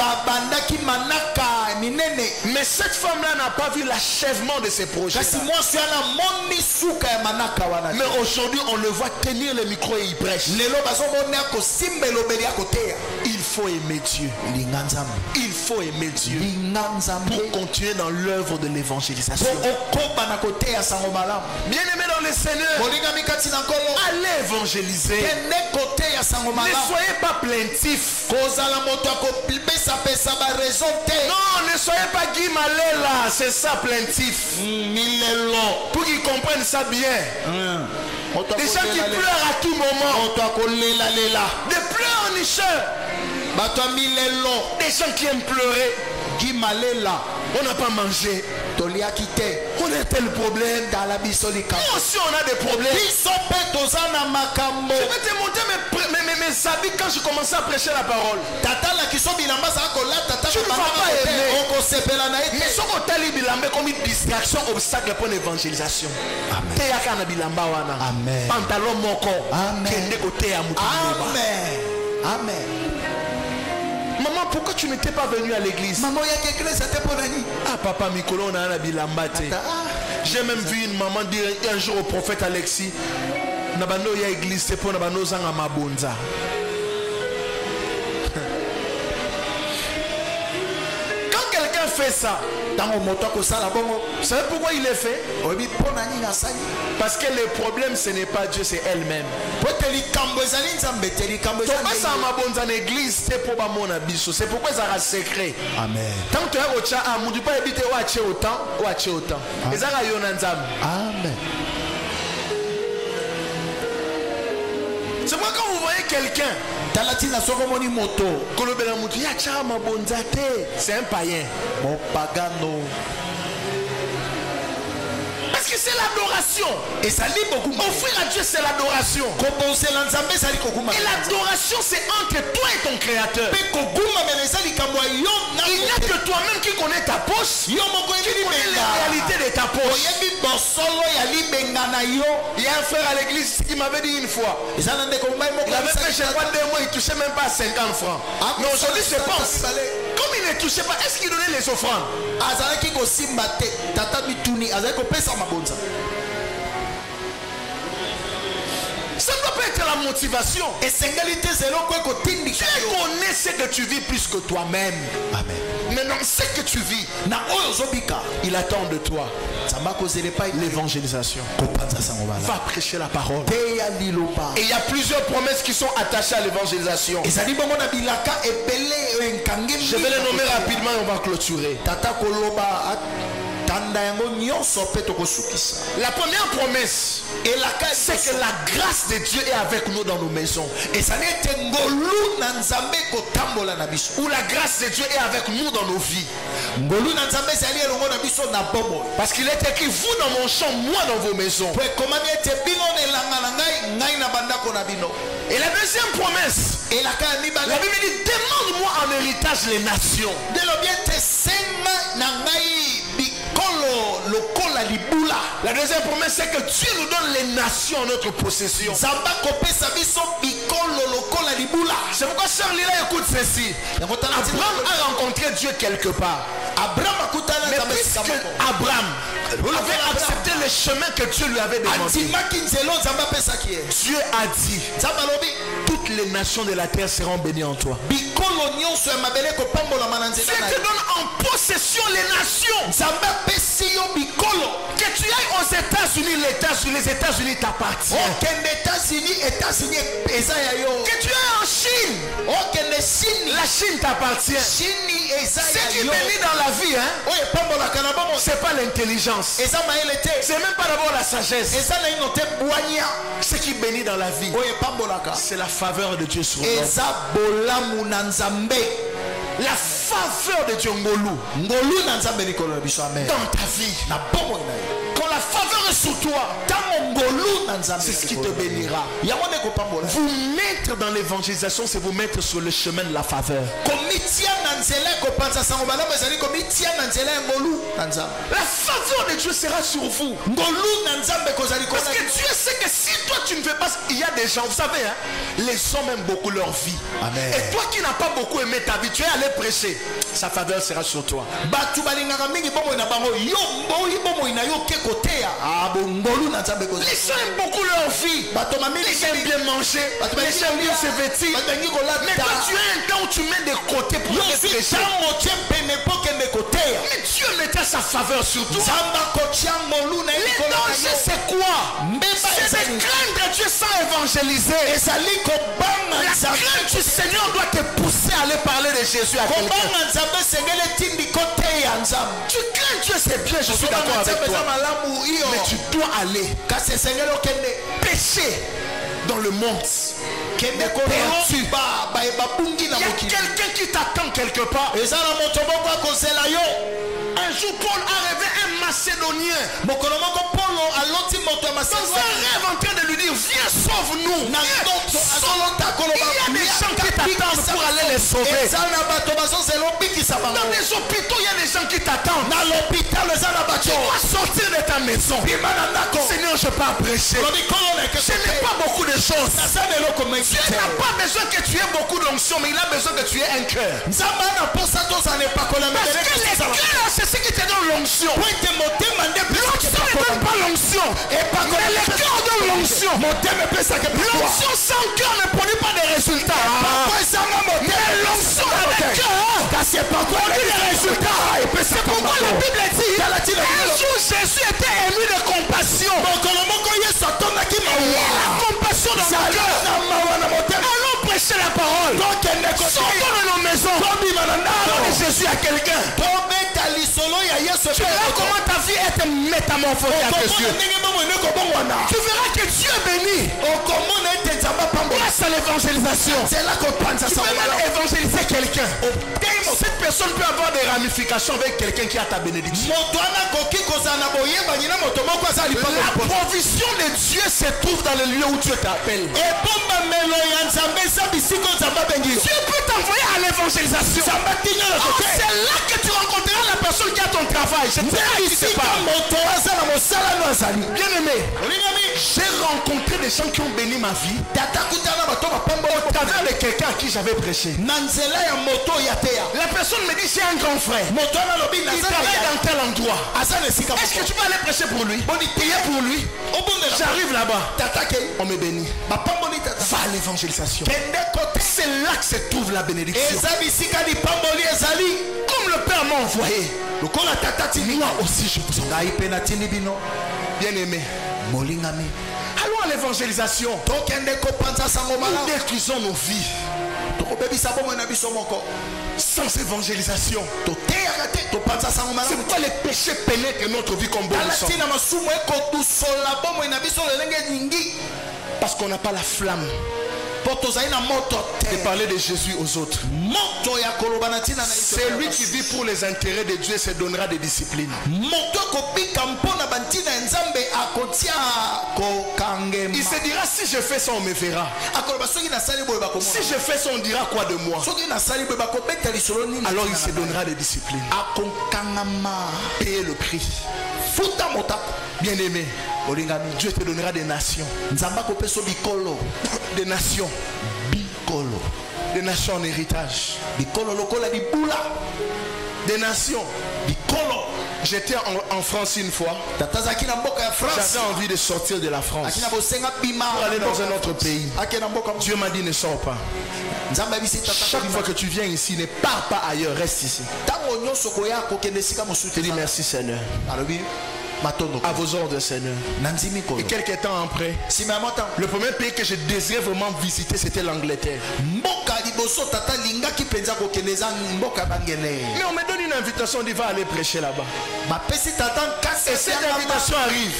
Mais cette femme-là n'a pas vu l'achèvement de ses projets. Mais aujourd'hui, on le voit tenir le micro et il prêche. Il faut aimer Dieu. Il faut aimer Dieu pour continuer dans l'œuvre de l'évangélisation. Bien aimé dans le Seigneur, allez évangéliser. Ne soyez pas plaintifs. Non, ne soyez pas Guy Malela, c'est ça plaintif. Pour qu'ils comprennent ça bien. Des gens qui pleurent à tout moment. Des pleurnicheurs. Des gens qui aiment pleurer. On n'a pas mangé. On a tel problème. Nous aussi on a des problèmes. Je vais te montrer mes habits quand je commençais à prêcher la parole. Tu ne vas pas aimer. Mais ce qu'on t'a dit comme une distraction, obstacle pour l'évangélisation. Amen. Pantalon mon corps. Amen. Amen. Maman, pourquoi tu n'étais pas venu à l'église? Ah, papa Mikolo, on a un bilambate. J'ai même vu une maman dire un jour au prophète Alexis, Nabano ya église, c'est pour Nabano Zanga Mabonza. Quand quelqu'un fait ça, vous savez pourquoi il est fait? Parce que le problème ce n'est pas Dieu, c'est elle-même. C'est pourquoi ça reste secret. Amen. Tant que tu as autant. Amen. C'est pourquoi quand vous voyez quelqu'un, c'est un païen. Parce que c'est l'adoration. Et ça lit beaucoup. Offrir à Dieu, c'est l'adoration. Et l'adoration, c'est entre toi et ton créateur. Il n'y a que toi-même qui connais ta poche, qui connais les réalités de ta poche. Il y a un frère à l'église qui m'avait dit une fois, il avait fait chez moi 2 mois, il ne touchait même pas 50 francs. Mais aujourd'hui, je pense, comme il ne touchait pas, est-ce qu'il donnait les offrandes? Ça ne doit pas être la motivation. Tu connais ce que tu vis plus que toi-même. Amen. Maintenant, ce que tu vis, il attend de toi l'évangélisation. Va prêcher la parole. Et il y a plusieurs promesses qui sont attachées à l'évangélisation. Je vais les nommer rapidement et on va clôturer. La première promesse, c'est que la grâce de Dieu est avec nous dans nos maisons. Ou la grâce de Dieu est avec nous dans nos vies. Parce qu'il est écrit, vous dans mon champ, moi dans vos maisons. Et la deuxième promesse, la Bible dit, demande-moi en héritage les nations. La deuxième promesse, c'est que Dieu nous donne les nations en notre possession. C'est pourquoi Charles écoute ceci. Abraham a rencontré Dieu quelque part. Mais puisque Abraham avait accepté le chemin que Dieu lui avait demandé, Dieu a dit, toutes les nations de la terre seront bénies en toi. Dieu te donne en possession les nations. Que tu ailles aux États-Unis, les États-Unis t'appartiennent. Que tu ailles en Chine, la Chine t'appartient. Ce qui bénit dans la vie, c'est pas l'intelligence, c'est même pas d'abord la sagesse. Ce qui bénit dans la vie, c'est la faveur de Dieu sur nous. La faveur de Dieu dans ta vie. Quand la faveur est sur toi, c'est ce qui te bénira. Vous mettre dans l'évangélisation, c'est vous mettre sur le chemin de la faveur. La faveur de Dieu sera sur vous. Parce que Dieu sait que si toi tu ne fais pas, il y a des gens, vous savez, les hommes aiment beaucoup leur vie. Amen. Et toi qui n'as pas beaucoup aimé ta vie, tu es allé prêcher, sa faveur sera sur toi. Les gens aiment beaucoup leur vie. Ils aiment bien manger, ils aiment bien se vêtir. Mais toi tu as un temps où tu mets de côté pour aller prêcher. Mais Dieu mettait sa faveur sur toi. Les dangers c'est quoi? C'est de craindre Dieu sans évangéliser. La crainte du Seigneur doit te pousser à aller parler de Jésus à quelqu'un. Tu crains Dieu, c'est bien, je suis d'accord avec toi. Mais tu dois aller pécher dans le monde. Il y a quelqu'un qui t'attend quelque part. Un jour Paul a rêvé un Macédonien. Dans un rêve en train de lui dire, viens sauve-nous. Il y a des gens qui t'attendent pour aller les sauver. Dans les hôpitaux, il y a des gens qui t'attendent. Tu dois sortir de ta maison. Seigneur, je pars prêcher. Je n'ai pas beaucoup de choses. Dieu n'a pas besoin que tu aies beaucoup d'onction, mais il a besoin que tu aies un cœur. Parce que les cœurs, c'est ce qui te donne l'onction. L'onction ne donne pas l'onction. Mais le cœur donne l'onction. L'onction sans cœur ne produit pas de résultats. Mais l'onction avec cœur produit des résultats. C'est pourquoi la Bible dit, un jour Jésus était ému de compassion. La compassion dans nos cœurs. Allons prêcher la parole. Sortons de nos maisons. Donne Jésus à quelqu'un. Tu verras comment ta vie est métamorphosée avec Dieu. Tu verras que Dieu est béni. Grâce à l'évangélisation. Tu peux même évangéliser quelqu'un. Cette personne peut avoir des ramifications avec quelqu'un qui a ta bénédiction. La provision de Dieu se trouve dans le lieu où Dieu t'appelle. Dieu peut t'envoyer à l'évangélisation. C'est là que tu rencontreras la personne qui a ton travail. Bien aimé, j'ai rencontré des gens qui ont béni ma vie au travers de quelqu'un à qui j'avais prêché. La personne me dit, j'ai un grand frère. Il travaille dans tel endroit. Est-ce que tu peux aller prêcher pour lui? Payer pour lui? J'arrive là-bas. On me bénit. Va à l'évangélisation. C'est là que se trouve la bénédiction. Comme le Père m'a envoyé, moi aussi je vous envoie. Bien aimé, allons à l'évangélisation. Nous détruisons nos vies. Sans évangélisation, c'est pourquoi les péchés pénètrent notre vie comme bon sang. Parce qu'on n'a pas la flamme de parler de Jésus aux autres. Celui qui vit pour les intérêts de Dieu se donnera des disciplines. Il se dira, si je fais ça, on me verra. Si je fais ça, on dira quoi de moi? Alors il se donnera des disciplines. Payer le prix. Bien aimé, Dieu te donnera des nations. Des nations. Des nations en héritage. Des nations. J'étais en France une fois. J'avais envie de sortir de la France pour aller dans un autre pays. Dieu m'a dit, ne sors pas. Chaque fois que tu viens ici, ne pars pas ailleurs, reste ici. Je te dis merci Seigneur. À vos ordres, Seigneur. Et quelques temps après, le premier pays que je désirais vraiment visiter, c'était l'Angleterre. Mais on me donne une invitation, on dit va aller prêcher là-bas. Et cette invitation arrive.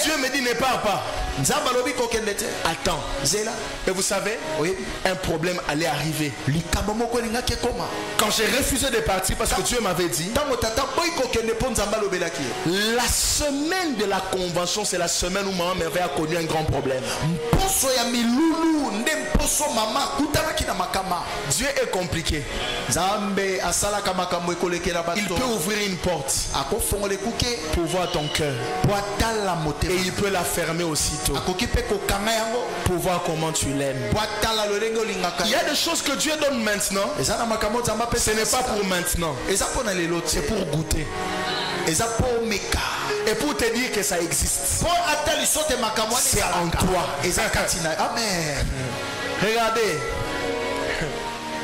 Dieu me dit ne pars pas. Attends. Et vous savez, un problème allait arriver. Quand j'ai refusé de partir parce que Dieu m'avait dit, la semaine de la convention, c'est la semaine où maman Merveille a connu un grand problème. Dieu est compliqué. Il peut ouvrir une porte pour voir ton cœur. Et il peut la fermer aussitôt pour voir comment tu l'aimes. Il y a des choses que Dieu donne maintenant. Ce n'est pas pour maintenant. C'est pour goûter. Et pour te dire que ça existe. C'est en toi. Amen. Regardez.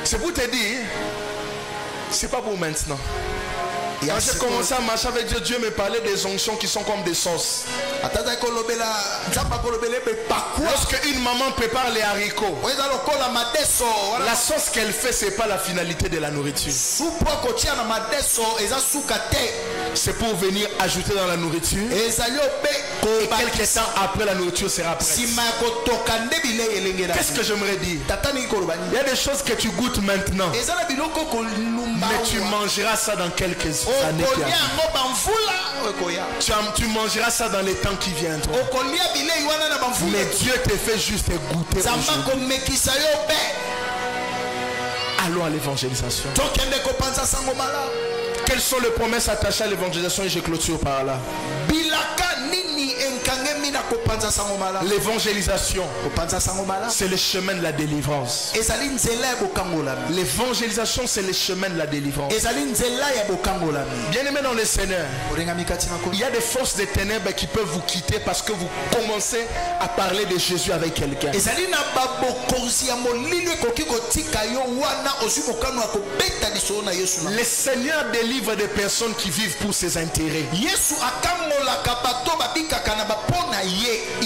C'est pour te dire, c'est pas pour maintenant. Quand j'ai commencé à marcher avec Dieu, Dieu me parlait des onctions qui sont comme des sauces. Lorsque une maman prépare les haricots, la sauce qu'elle fait, c'est pas la finalité de la nourriture. C'est pour venir ajouter dans la nourriture. Et quelques temps après, la nourriture sera prête. Qu'est-ce que j'aimerais dire? Il y a des choses que tu goûtes maintenant, mais tu mangeras ça dans quelques années qui arrivent. Tu mangeras ça dans les temps qui viendront. Mais Dieu te fait juste goûter. Allons à l'évangélisation. Quelles sont les promesses attachées à l'évangélisation? Et je clôture par là. L'évangélisation, c'est le chemin de la délivrance. L'évangélisation, c'est le chemin de la délivrance. Bien aimé dans le Seigneur, il y a des forces des ténèbres qui peuvent vous quitter parce que vous commencez à parler de Jésus avec quelqu'un. Le Seigneur délivre des personnes qui vivent pour ses intérêts. Il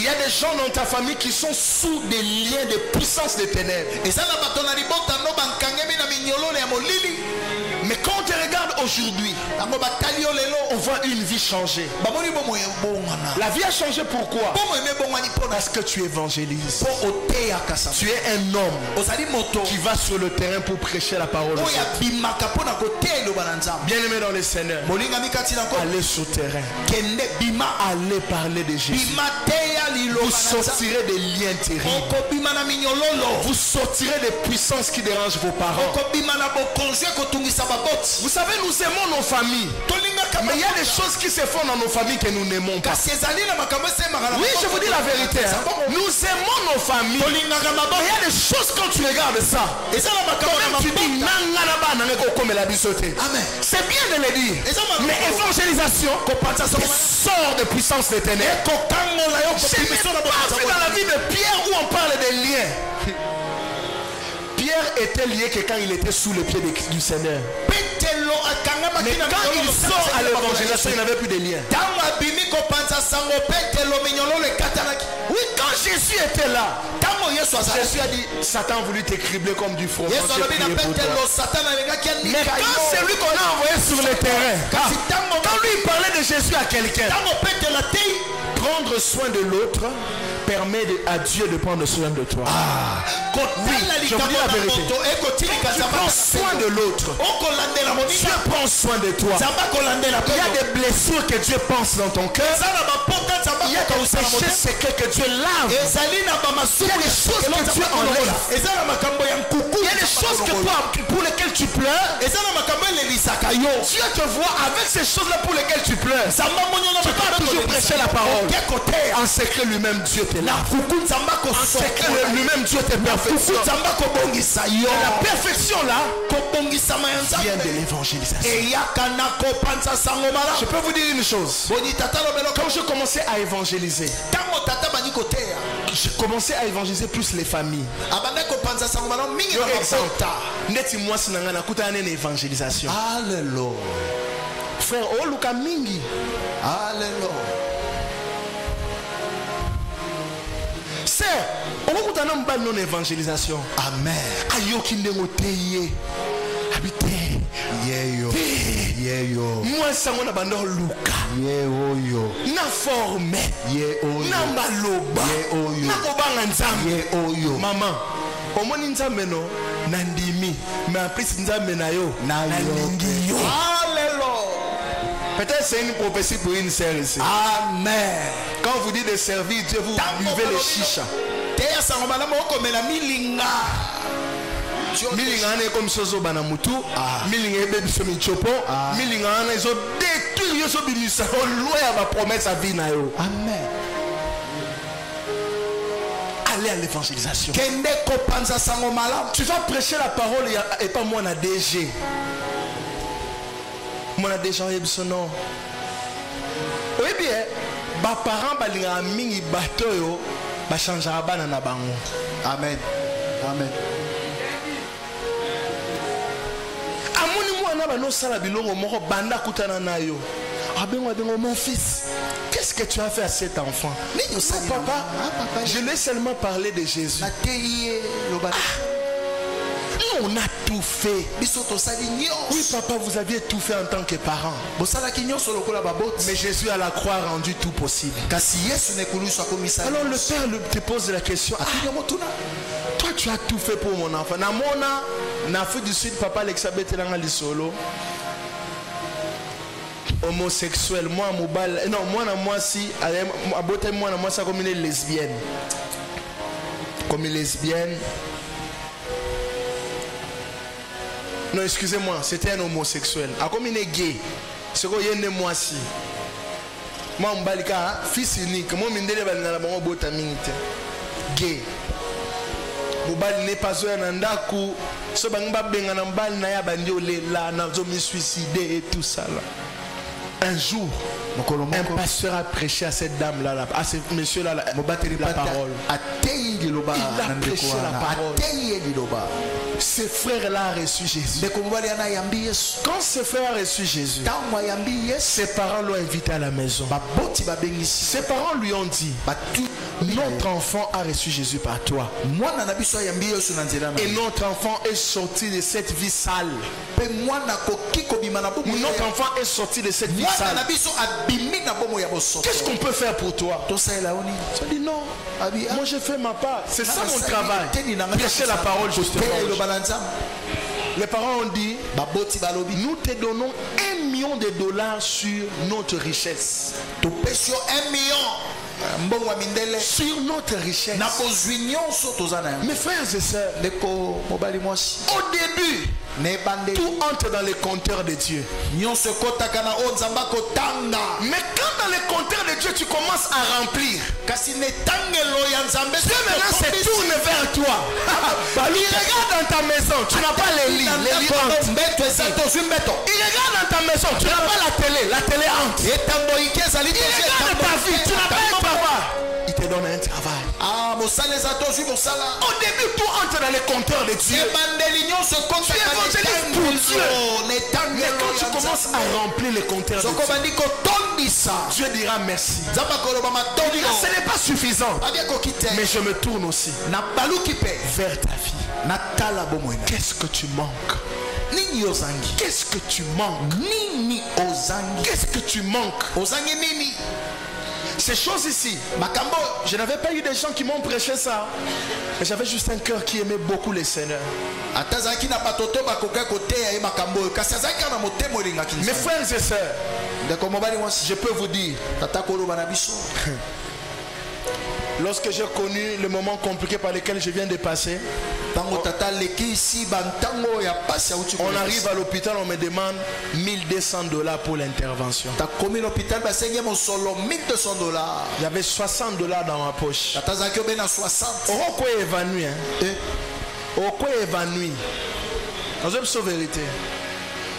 y a des gens dans ta famille qui sont sous des liens de puissance des ténèbres. Mais quand on te regarde aujourd'hui, on voit une vie changer. La vie a changé, pourquoi? Parce que tu évangélises. Tu es un homme qui va sur le terrain pour prêcher la parole. Bien aimé dans le Seigneur, allez sur le terrain. Allez parler de Jésus. Vous sortirez des liens terribles. Vous sortirez des puissances qui dérangent vos parents. Vous savez, nous aimons nos familles. Mais il y a des choses qui se font dans nos familles que nous n'aimons pas. Oui, je vous dis la vérité. Nous aimons nos familles. Mais il y a des choses quand tu regardes ça. Toi-même tu dis c'est bien de le dire. Mais évangélisation, sort de puissance des ténèbres. Je n'ai pas vu dans la vie de Pierre où on parle des liens. Pierre était lié que quand il était sous le pied du Seigneur. Mais quand il sort à l'évangélisation, il n'avait plus de liens. Oui, quand Jésus était là, Jésus a dit, Satan a voulu t'écribler comme du fromage. Mais quand c'est lui qu'on a envoyé sur le terrain, quand lui il parlait de Jésus à quelqu'un, prendre soin de l'autre permet à Dieu de prendre soin de toi. Oui, je vous dis la vérité. Tu prends soin de l'autre, Dieu prend soin de toi. Il y a des blessures que Dieu pense dans ton cœur. Il y a des péché secret que Dieu lave. Il y a des choses que Dieu enlève. Il y a des choses pour lesquelles tu pleures. Dieu te voit avec ces choses-là pour lesquelles tu pleures. Tu peux toujours prêcher la parole. En secret, lui-même, Dieu te lave. En secret, lui-même, Dieu te perfectionne. La perfection là vient de l'évangélisation. Je peux vous dire une chose. Quand je commençais à évangéliser, je commençais à évangéliser plus les familles. Évangélisation.
Alléluia.
Frère, oh Luka mingi.
Alléluia.
C'est on va vous non évangélisation.
Amen.
Ayoki ndengoteye. Habite.
Yeyo. Yeyo.
Moi ça on a bandor Luka.
Yeyo.
Na forme.
Yeyo.
Na maloba.
Yeyo.
Na kobanga nzambe.
Yeyo.
Maman. Omoni nzambe no nandimi mais en plus nzambe na yo nalingi yo.
Alléluia.
Peut-être c'est une prophétie pour une sœur ici.
Amen.
Quand vous dites de servir Dieu, vous buvez les chicha. Milinga ane comme sozo banamutu, milinga ebe biso michopo, milinga ane zo détruire yo so bimisa loin ma promesse à vie na yo.
Amen.
Allez à l'évangélisation. Tu vas prêcher la parole et pas moi na DG. Moi na DG en son nom. Oui bien, ba parents balinga mingi bato yo ba changera bana na bango.
Amen. Amen.
Amoni mwana ba no sala bilongo moko banda kutana na yo. Abengo mon fils. Qu'est-ce que tu as fait à cet enfant? Non, papa, je lui ai seulement parlé de Jésus. On a tout fait. Oui, papa, vous aviez tout fait en tant que parent. Mais Jésus à la croix a rendu tout possible. Alors le père te pose la question. Toi, tu as tout fait pour mon enfant. Dans l'Afrique du Sud, papa Alexabeth est solo. Homosexuel, moi mobile, non, moi si, moi ça comme une lesbienne. Comme une lesbienne. Non, excusez-moi, c'était un homosexuel. Comme une gay. C'est quoi il y a moi si. Moi mbalika fils unique, moi mindele balina bango bota minute. Gay. Mobile n'est pas un andaku. So bangba benga na mbali na ya bandi olela na zo me suicider et tout ça là. Un jour, un pasteur a prêché à cette dame-là, à ce monsieur-là, la parole. Il a prêché la parole. Ce frère-là a reçu Jésus. Quand ce frère a reçu Jésus, ses parents l'ont invité à la maison. Ses parents lui ont dit, notre enfant a reçu Jésus par toi. Et notre enfant est sorti de cette vie sale. Notre enfant est sorti de cette vie sale. Qu'est-ce qu'on peut faire pour toi? Tu dis non. Moi je fais ma part. C'est ça mon travail. Prêcher la parole justement. Les parents ont dit, nous te donnons $1 million sur notre richesse.
1 million.
Sur notre richesse. Mes frères et sœurs, au début, tout entre dans les compteurs de Dieu. Mais quand dans les compteurs de Dieu tu commences à remplir, Dieu maintenant se tourne vers toi. Il regarde dans ta maison, tu n'as pas les lits, les lits hantent. Il regarde dans ta maison, tu n'as pas la télé hante. Il regarde ta vie, tu n'as pas un papa. Il te donne un travail. Au début, tout entre dans les compteurs de Dieu. Tu évangélises pour Dieu. Mais quand tu commences à remplir les compteurs de Dieu, Dieu dira merci. Il dira ce n'est pas suffisant. Mais je me tourne aussi vers ta vie. Qu'est-ce que tu manques? Qu'est-ce que tu manques? Qu'est-ce que tu manques? Ces choses ici, je n'avais pas eu des gens qui m'ont prêché ça. Mais j'avais juste un cœur qui aimait beaucoup le Seigneur. Mes frères et sœurs, je peux vous dire, Lorsque j'ai connu le moment compliqué par lequel je viens de passer, on arrive à l'hôpital, on me demande $1200 pour l'intervention. Il y avait $60 dans ma poche. Pourquoi évanoui? Pourquoi évanoui? C'est la vérité.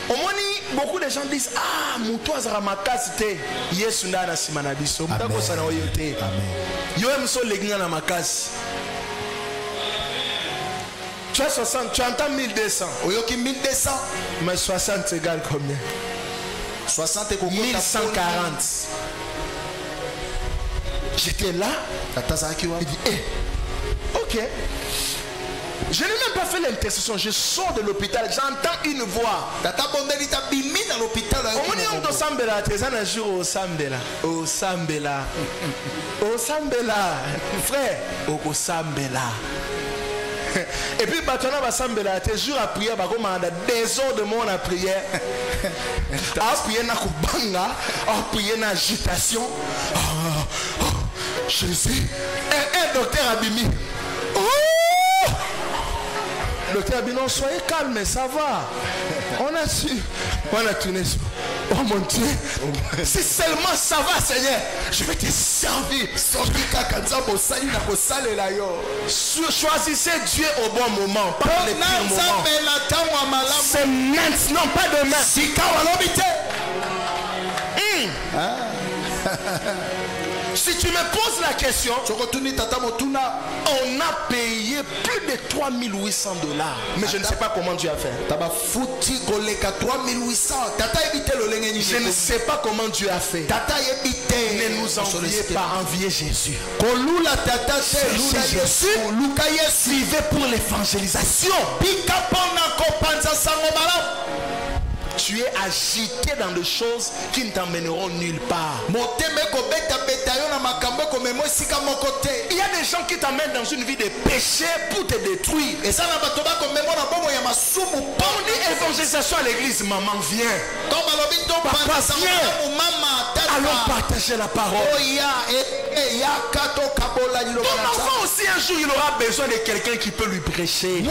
Au moins, beaucoup de gens disent ah, Moutoua Zaramakasi te Yesu nda na sima na biso. Mutako sana oyo te. Yo emso leginga na makasi. Tu as 60, tu entends 1200.
Oyoki 1200.
Mais 60 égale combien?
60 et
1140. J'étais là. Il dit eh, ok. Je n'ai même pas fait l'intercession. Je sors de l'hôpital. J'entends une voix. Frère, et puis Batona va s'embêter. Tes jours à prière, des heures de monde à prière. À prier na kubanga, à prier na agitation. Jésus, un docteur Abimi. Docteur Abinon, soyez calme, ça va. On a su. On a tourné. Oh mon Dieu. Si seulement ça va, Seigneur, je vais te servir. Choisissez Dieu au bon moment. Pas les pires moments. C'est maintenant, pas demain. Si tu me poses la question, on a payé plus de $3800. Mais je ne sais pas comment Dieu a fait. Je ne sais pas comment Dieu a fait. Ne nous enviez pas, enviez Jésus. Jésus, vivez pour l'évangélisation. Tu es agité dans des choses qui ne t'emmèneront nulle part. Il y a des gens qui t'emmènent dans une vie de péché pour te détruire. On dit évangélisation à l'église, maman viens. Papa viens. Allons partager la parole. Ton enfant aussi un jour il aura besoin de quelqu'un qui peut lui prêcher. Il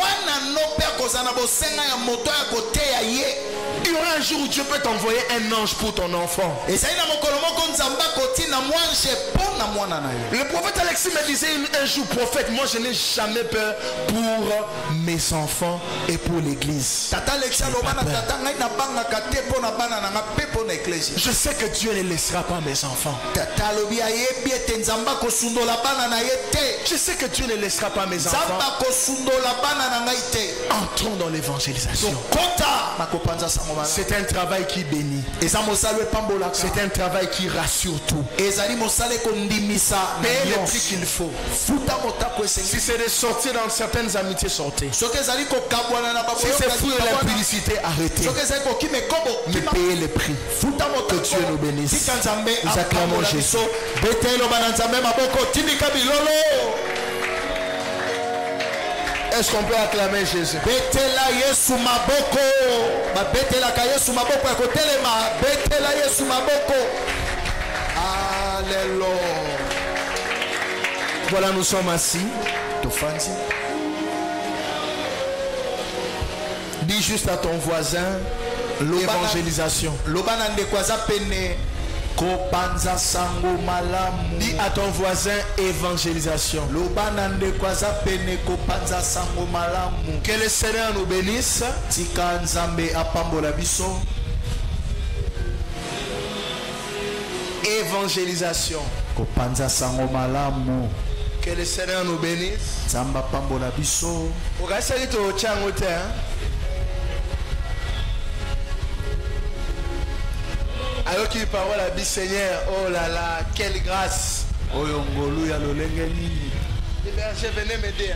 y aura un jour où Dieu peut t'envoyer un ange pour ton enfant. Le prophète Alexis me disait un jour, prophète, moi je n'ai jamais peur pour mes enfants et pour l'église. Je sais que Dieu ne laissera pas mes enfants. Je sais que Dieu ne laissera pas mes enfants. Entrons dans l'évangélisation. C'est un travail qui bénit. C'est un travail qui rassure tout. Payer le prix qu'il faut. Si c'est de sortir dans certaines amitiés, sortez. Si c'est fuir l'impudicité, arrêtez. Mais payez le prix. Que Dieu nous bénisse. Nous acclamons Jésus. Est-ce qu'on peut acclamer Jésus? Betela Yesu maboko. Ba betela ka Yesu maboko ya kotelema. Betela Yesu maboko. Alléluia. Voilà, nous sommes assis. Dis juste à ton voisin l'évangélisation. Dis à ton voisin évangélisation. Que le Seigneur nous bénisse. Évangélisation. Que le Seigneur nous bénisse. Alors qu'il parle à dit Seigneur, oh là là, quelle grâce. Les bergers, venez m'aider.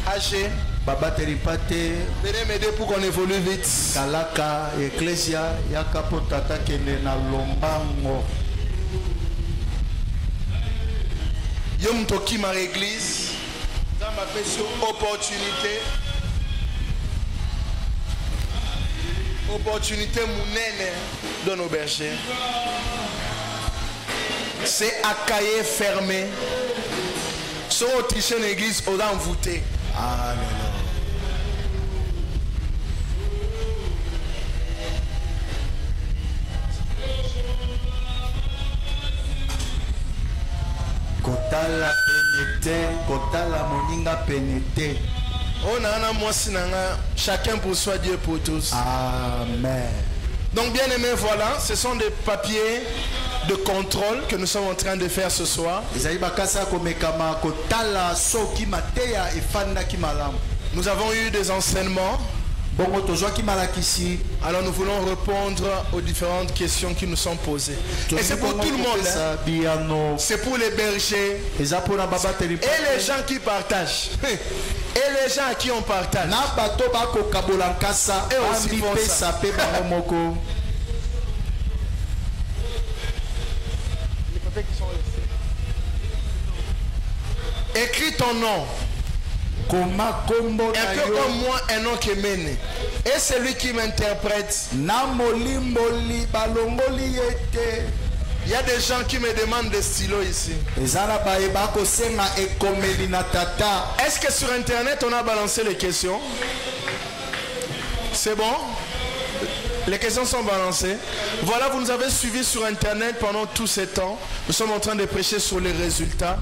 Haché. Venez m'aider pour qu'on évolue vite.
Kalaka, Ecclesia, Yakapotata Kenena Lombango.
Yom Toki ma église. Dans ma opportunité. Opportunité mounene de nos bergers. C'est à cahier fermé. Sur tricher une église, on a envoûté.
Alléluia. Kotala pénété, kotala moninga pénété.
On a un mois chacun pour soi, Dieu pour tous.
Amen.
Donc bien aimé, voilà, ce sont des papiers de contrôle que nous sommes en train de faire ce soir. Nous avons eu des enseignements. Alors nous voulons répondre aux différentes questions qui nous sont posées. Et c'est pour tout le monde. Hein. C'est pour les bergers. Et les gens qui partagent. Et les gens à qui on partage. Et aussi font ça. Écris ton nom. Un peu comme moi, un nom qui mène. Et celui qui m'interprète. Il y a des gens qui me demandent des stylos ici. Est-ce que sur internet on a balancé les questions? C'est bon? Les questions sont balancées. Voilà, vous nous avez suivis sur internet pendant tout ce temps. Nous sommes en train de prêcher sur les résultats.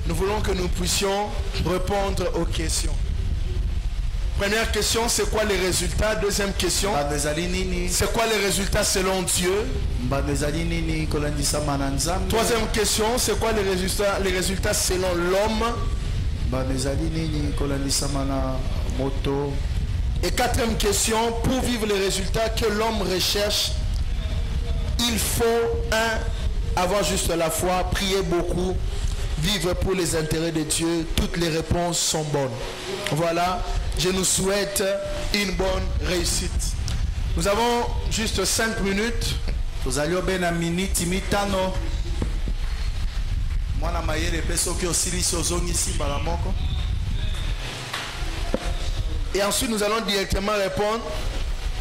Nous voulons que nous puissions répondre aux questions. Première question, c'est quoi les résultats? Deuxième question, c'est quoi les résultats selon Dieu? Troisième question, c'est quoi les résultats selon l'homme? Et quatrième question, pour vivre les résultats que l'homme recherche, il faut avoir juste la foi, prier beaucoup, vivre pour les intérêts de Dieu. Toutes les réponses sont bonnes. Voilà, je nous souhaite une bonne réussite. Nous avons juste 5 minutes. Et ensuite nous allons directement répondre.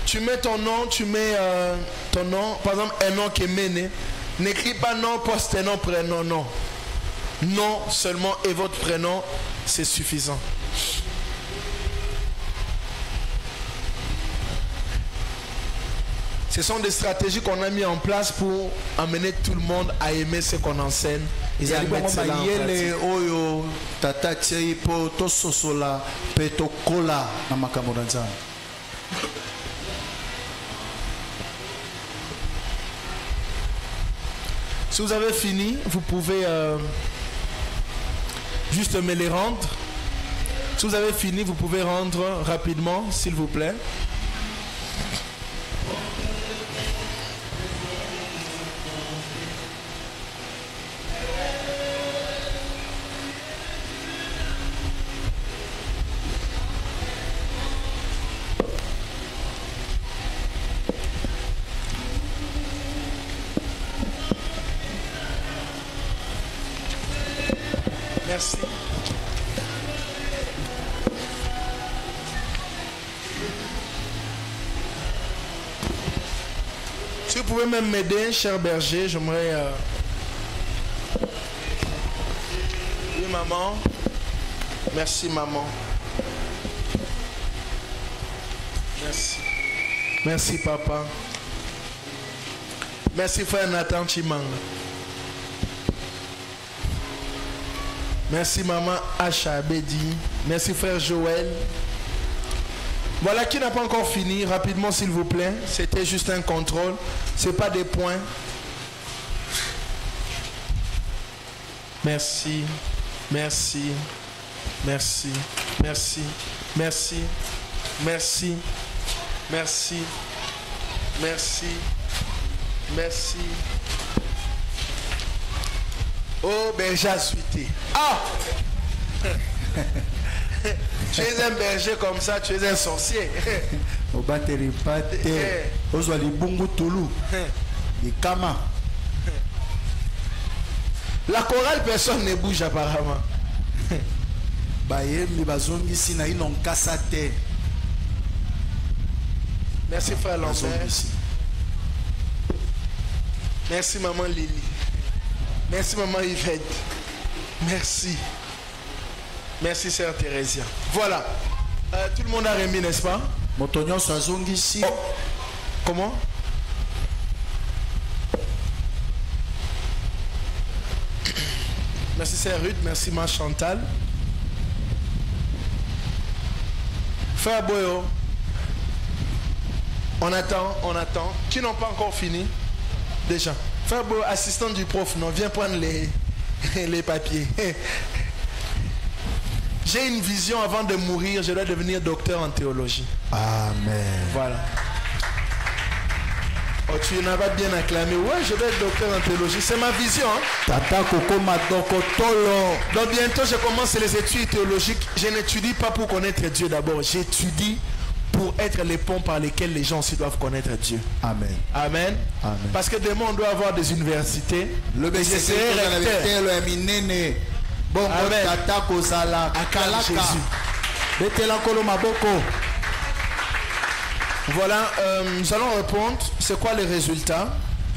Tu mets ton nom, ton nom, par exemple un nom qui est mené. N'écris pas nom, poste-nom, prénom, non. Non seulement et votre prénom, c'est suffisant. Ce sont des stratégies qu'on a mis en place pour amener tout le monde à aimer ce qu'on enseigne et à mettre cela en pratique. Si vous avez fini, vous pouvez juste me les rendre. Si vous avez fini, vous pouvez rendre rapidement, s'il vous plaît. Merci. Si vous pouvez même m'aider, cher berger, j'aimerais... Oui, maman. Merci, maman. Merci. Merci, papa. Merci, frère Nathan Chimanga. Merci maman Acha Abedi. Merci frère Joël. Voilà, qui n'a pas encore fini, rapidement s'il vous plaît. C'était juste un contrôle. Ce n'est pas des points. Merci. Merci. Merci. Merci. Merci. Merci. Merci. Merci. Merci. Oh, berger asuité. Ah! Tu es un berger comme ça, tu es un sorcier. La chorale, personne ne bouge apparemment. Merci frère Lambert. Merci maman Lily. Merci maman Yvette. Merci. Merci sœur Thérésia. Voilà. Tout le monde a remis, n'est-ce pas?
ici.
Oh. Comment? Merci sœur Ruth, merci ma Chantal. Frère Boyo, on attend. Qui n'ont pas encore fini? Déjà. Frère Boyo, assistant du prof, non, viens prendre les papiers. J'ai une vision avant de mourir, je dois devenir docteur en théologie.
Amen.
Voilà. Oh, tu n'as pas bien acclamé. Ouais, je dois être docteur en théologie. C'est ma vision. Hein? Donc bientôt, je commence les études théologiques. Je n'étudie pas pour connaître Dieu d'abord. J'étudie pour être les ponts par lesquels les gens aussi doivent connaître Dieu.
Amen.
Amen.
Amen.
Parce que demain, on doit avoir des universités.
Le BCC, bon,
Amen.
À Jésus.
Voilà, nous allons répondre. C'est quoi les résultats?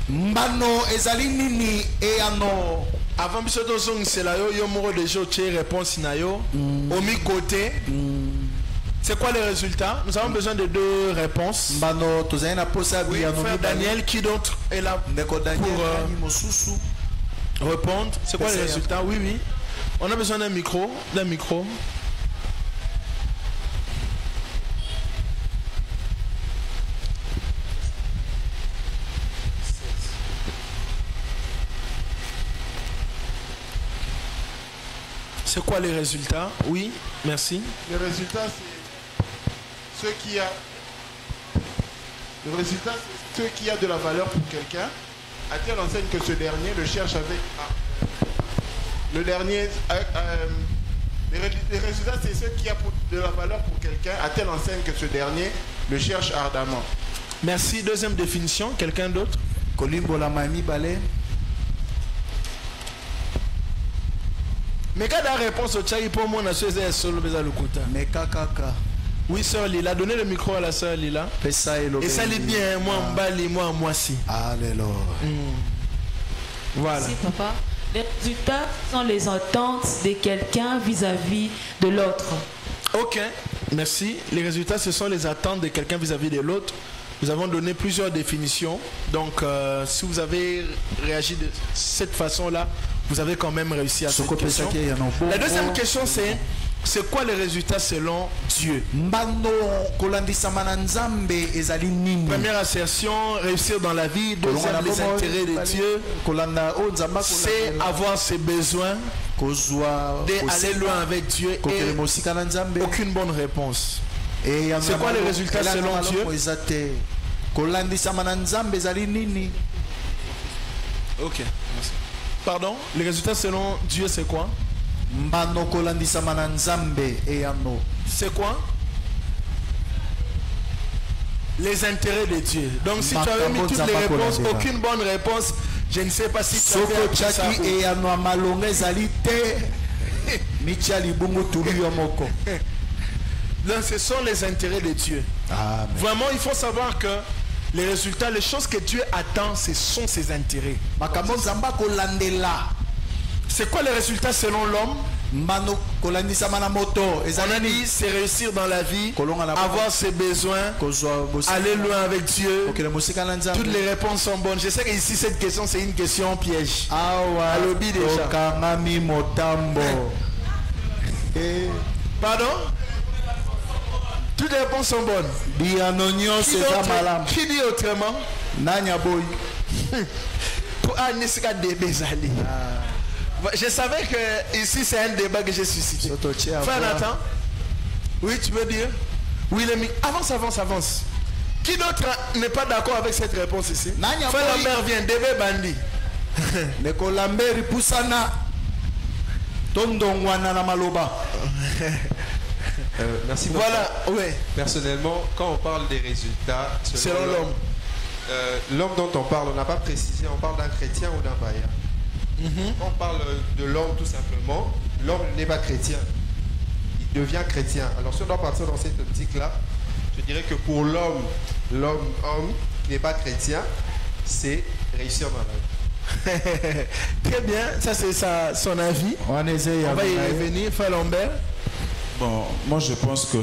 Mbano ezali nini e ano.
Avant biso tozong c'est là yo moro déjà tu réponse na yo. Au mi-côté. C'est quoi les résultats? Nous avons besoin de 2 réponses.
Mbano tozali na posa
oui, frère Daniel, qui d'autre est là pour répondre? C'est quoi les résultats? Oui, oui. On a besoin d'un micro. C'est quoi les résultats? Oui, merci.
Les résultats, c'est ce qui a. Le résultat, c'est ce qui a de la valeur pour quelqu'un, à telle enseigne que ce dernier le cherche avec. Le dernier. Les résultats, c'est ce qui a de la valeur pour quelqu'un, à telle enseigne que ce dernier le cherche ardemment.
Merci. Deuxième définition. Quelqu'un d'autre?
Kolimbo la mami balé.
Mais quand la réponse au tchai pour moi, on a choisi solo le kota.
Mais kaka.
Oui, sœur Lila, donnez le micro à la sœur Lila. Et ça lit bien, moi Mbali, moi si.
Alléluia.
Voilà.
Merci papa. Les résultats sont les ententes de quelqu'un vis-à-vis de l'autre.
Ok, merci. Les résultats, ce sont les attentes de quelqu'un vis-à-vis de l'autre. Nous avons donné plusieurs définitions. Donc, si vous avez réagi de cette façon-là, vous avez quand même réussi à cette question. La deuxième question, c'est quoi les résultats selon Dieu? Première assertion, réussir dans la vie. Deuxième, les intérêts de Dieu. C'est avoir ses besoins, d'aller loin avec Dieu et aucune bonne réponse. C'est quoi les résultats selon Dieu? Ok, merci. Pardon? Les résultats selon Dieu, c'est quoi? C'est quoi? Les intérêts de Dieu. Donc si tu avais mis toutes les réponses, aucune bonne réponse, je ne sais pas si tu avais ça. Donc ce sont les intérêts de Dieu.
Amen.
Vraiment, il faut savoir que les résultats, les choses que Dieu attend, ce sont ses intérêts. C'est quoi les résultats selon l'homme? On a dit c'est réussir dans la vie, avoir ses besoins, aller loin avec Dieu. Toutes les réponses sont bonnes. Je sais qu'ici cette question c'est une question piège. À l'objet déjà. Pardon? Toutes les réponses sont bonnes. Qui dit autrement? Je savais que ici c'est un débat que j'ai suscité. Frère Nathan, oui, tu veux dire? Oui, avance. Qui d'autre n'est pas d'accord avec cette réponse ici? Frère Lambert vient, Débé Bandi.
Merci.
Voilà, oui.
Personnellement, quand on parle des résultats,
selon l'homme,
l'homme dont on parle, on n'a pas précisé, on parle d'un chrétien ou d'un païen. Quand on parle de l'homme, tout simplement, l'homme n'est pas chrétien. Il devient chrétien. Alors, si on doit partir dans cette optique-là, je dirais que pour l'homme qui n'est pas chrétien, c'est réussir dans la vie.
Très bien, ça c'est son avis. On va y revenir, Frère Lambert.
Bon, moi je pense que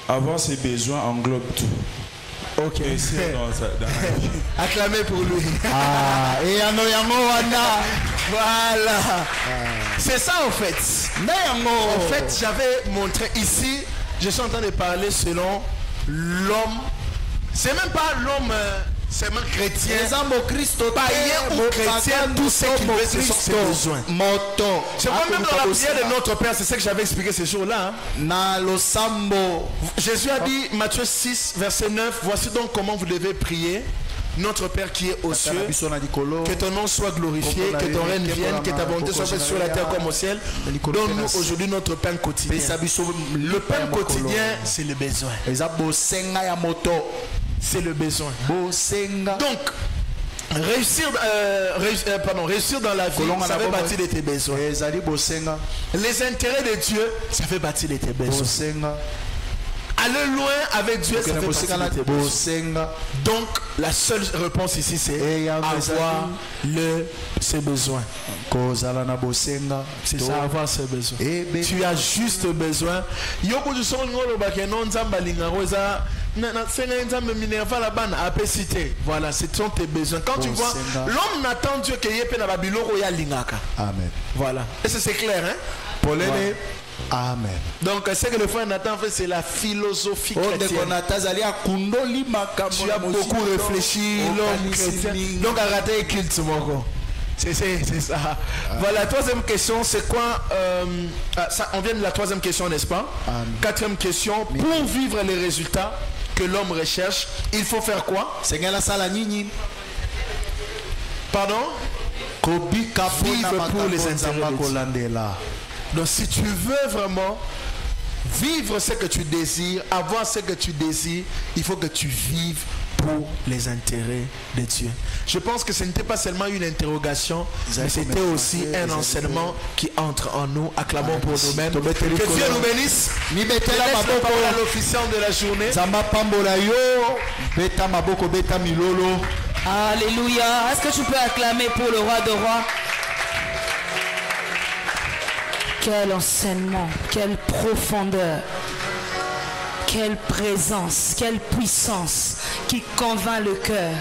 avoir ses besoins englobe tout.
Ok. Acclamez pour lui.
Et
voilà. C'est ça en fait. En fait, j'avais montré ici, je suis en train de parler selon l'homme. C'est même pas l'homme seulement chrétien, païen ou chrétien, tout ce qu'il veut, ce sont ses besoins. C'est pas même dans la prière de notre Père, c'est ce que j'avais expliqué ce jour-là. Jésus a dit, Matthieu 6, verset 9, voici donc comment vous devez prier. Notre Père qui est aux cieux, que ton nom soit glorifié, que ton règne vienne, que ta volonté soit faite sur la terre comme au ciel. Donne-nous aujourd'hui notre pain quotidien. Le pain quotidien, c'est le besoin. C'est le besoin. Donc, réussir dans la vie, ça fait partie de tes besoins. Les intérêts de Dieu, ça fait partie de tes besoins. Aller loin avec Dieu, ça fait partie de tes besoins. Donc, la seule réponse ici, c'est avoir ses besoins. C'est ça, avoir ses besoins. Tu as juste besoin. Voilà, ce sont tes besoins. Quand tu vois, l'homme n'attend Dieu que Yépe na Babylone ya lingaka. Amen. Voilà. Et c'est clair, hein? Voilà. Amen. Donc, ce que le frère Nathan fait, c'est la philosophie chrétienne. Tu as beaucoup réfléchi, l'homme chrétien. Donc, arrêtez le culte, c'est ça. Voilà, troisième question, c'est quoi on vient de la troisième question, n'est-ce pas? Quatrième question, pour vivre les résultats que l'homme recherche, il faut faire quoi? Pardon? Vivre pour les intérêts. Donc si tu veux vraiment vivre ce que tu désires, avoir ce que tu désires, il faut que tu vives pour les intérêts de Dieu. Je pense que ce n'était pas seulement une interrogation, mais c'était aussi un enseignement qui entre en nous. Acclamons pour nous-mêmes. Que Dieu nous bénisse. Laisse la parole à l'officiant de la journée.
Alléluia. Est-ce que tu peux acclamer pour le roi de rois? Quel enseignement, quelle profondeur, quelle présence, quelle puissance qui convainc le cœur.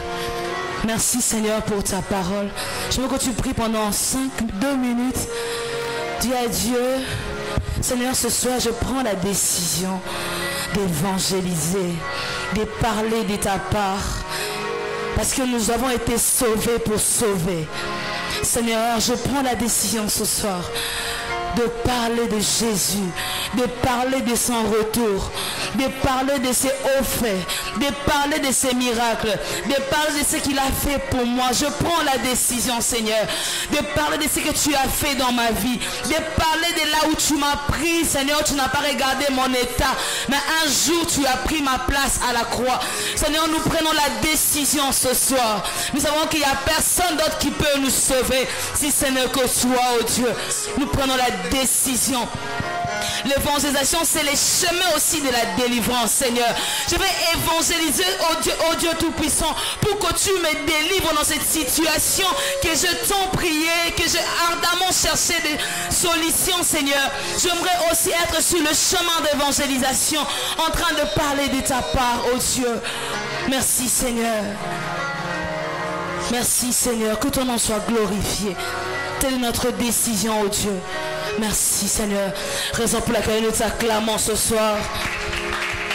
Merci Seigneur pour ta parole. Je veux que tu pries pendant 2 minutes. Dis à Dieu, Seigneur, ce soir je prends la décision d'évangéliser, de parler de ta part. Parce que nous avons été sauvés pour sauver. Seigneur, je prends la décision ce soir de parler de Jésus, de parler de son retour, de parler de ses hauts faits, de parler de ses miracles, de parler de ce qu'il a fait pour moi. Je prends la décision, Seigneur, de parler de ce que tu as fait dans ma vie, de parler de là où tu m'as pris, Seigneur. Tu n'as pas regardé mon état, mais un jour tu as pris ma place à la croix. Seigneur, nous prenons la décision ce soir. Nous savons qu'il n'y a personne d'autre qui peut nous sauver, si ce n'est que toi, oh Dieu. Nous prenons la décision. L'évangélisation, c'est les chemins aussi de la délivrance, Seigneur. Je vais évangéliser, oh Dieu Tout-Puissant, pour que tu me délivres dans cette situation que je t'en prié, que j'ai ardemment cherché des solutions, Seigneur. J'aimerais aussi être sur le chemin d'évangélisation, en train de parler de ta part, oh Dieu. Merci, Seigneur. Merci, Seigneur. Que ton nom soit glorifié. Telle est notre décision, oh Dieu. Merci Seigneur, raison pour laquelle nous t'acclamons ce soir.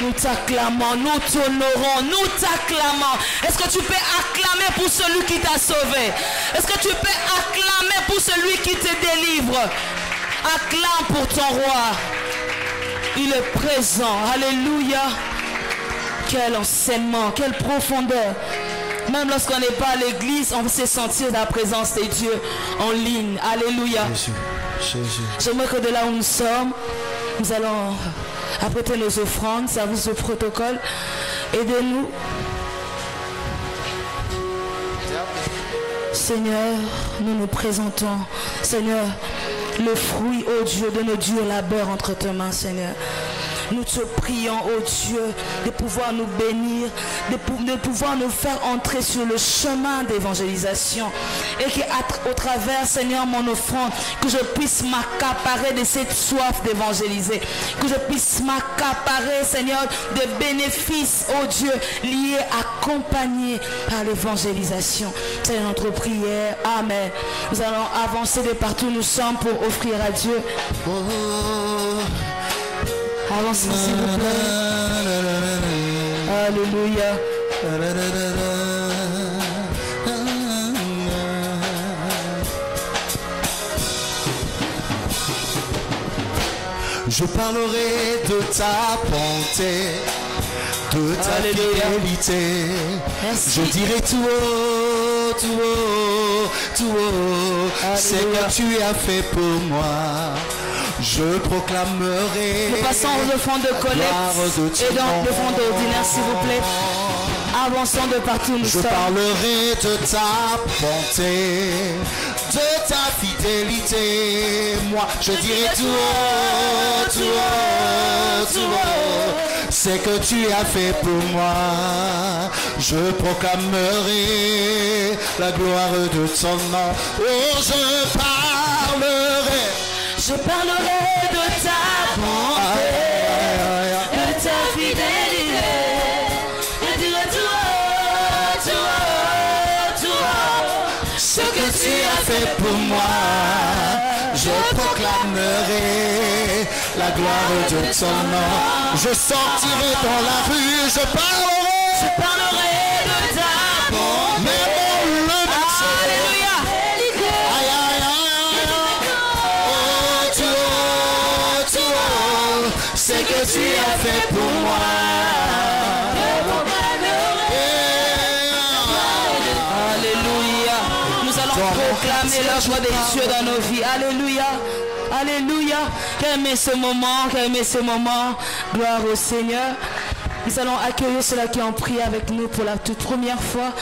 Nous t'acclamons, nous t'honorons, nous t'acclamons. Est-ce que tu peux acclamer pour celui qui t'a sauvé? Est-ce que tu peux acclamer pour celui qui te délivre? Acclame pour ton roi. Il est présent. Alléluia. Quel enseignement, quelle profondeur. Même lorsqu'on n'est pas à l'église, on sait sentir la présence de Dieu en ligne. Alléluia. J'aimerais que de là où nous sommes, nous allons apprêter nos offrandes, service au protocole. Aidez-nous. Seigneur, nous nous présentons. Seigneur, le fruit, oh Dieu, de nos durs labeurs entre tes mains, Seigneur. nous te prions, oh Dieu, de pouvoir nous bénir, de pouvoir nous faire entrer sur le chemin d'évangélisation. Et qu'au travers, Seigneur, mon offrande, que je puisse m'accaparer de cette soif d'évangéliser. Que je puisse m'accaparer, Seigneur, des bénéfices, oh Dieu, liés, accompagnés par l'évangélisation. C'est notre prière. Amen. Nous allons avancer de partout où nous sommes pour offrir à Dieu. Avancez s'il vous plaît. Alléluia.
Je parlerai de ta bonté, de ta fidélité.
Merci.
Je dirai tout haut, tout haut, tout haut, c'est que tu as fait pour moi. Je proclamerai.
Nous passons aux offrandes de collecte et donc l'offrande ordinaire, s'il vous plaît. Avançons de partout où nous sommes.
Je parlerai de ta bonté, de ta fidélité. Moi, je dirai tout haut, tout haut, tout haut, c'est que tu as fait pour moi. Je proclamerai la gloire de ton nom. Oh, je parlerai.
Je parlerai de ta bonté, de ta fidélité. Je dirai tout haut, tout haut, tout haut,
ce que tu as fait pour moi. Je proclamerai la gloire de ton nom. Je sortirai dans la rue, je parlerai
de ta bonté.
Mais mon le
Alléluia.
Aïe, aïe, aïe, oh, tu haut, tu haut, c'est que tu as fait pour moi.
Alléluia. Nous allons proclamer la joie des cieux dans nos vies. Alléluia. Alléluia. Qu'aimer ce moment, qu'aimer ce moment. Gloire au Seigneur. Nous allons accueillir ceux-là qui ont prié avec nous pour la toute première fois.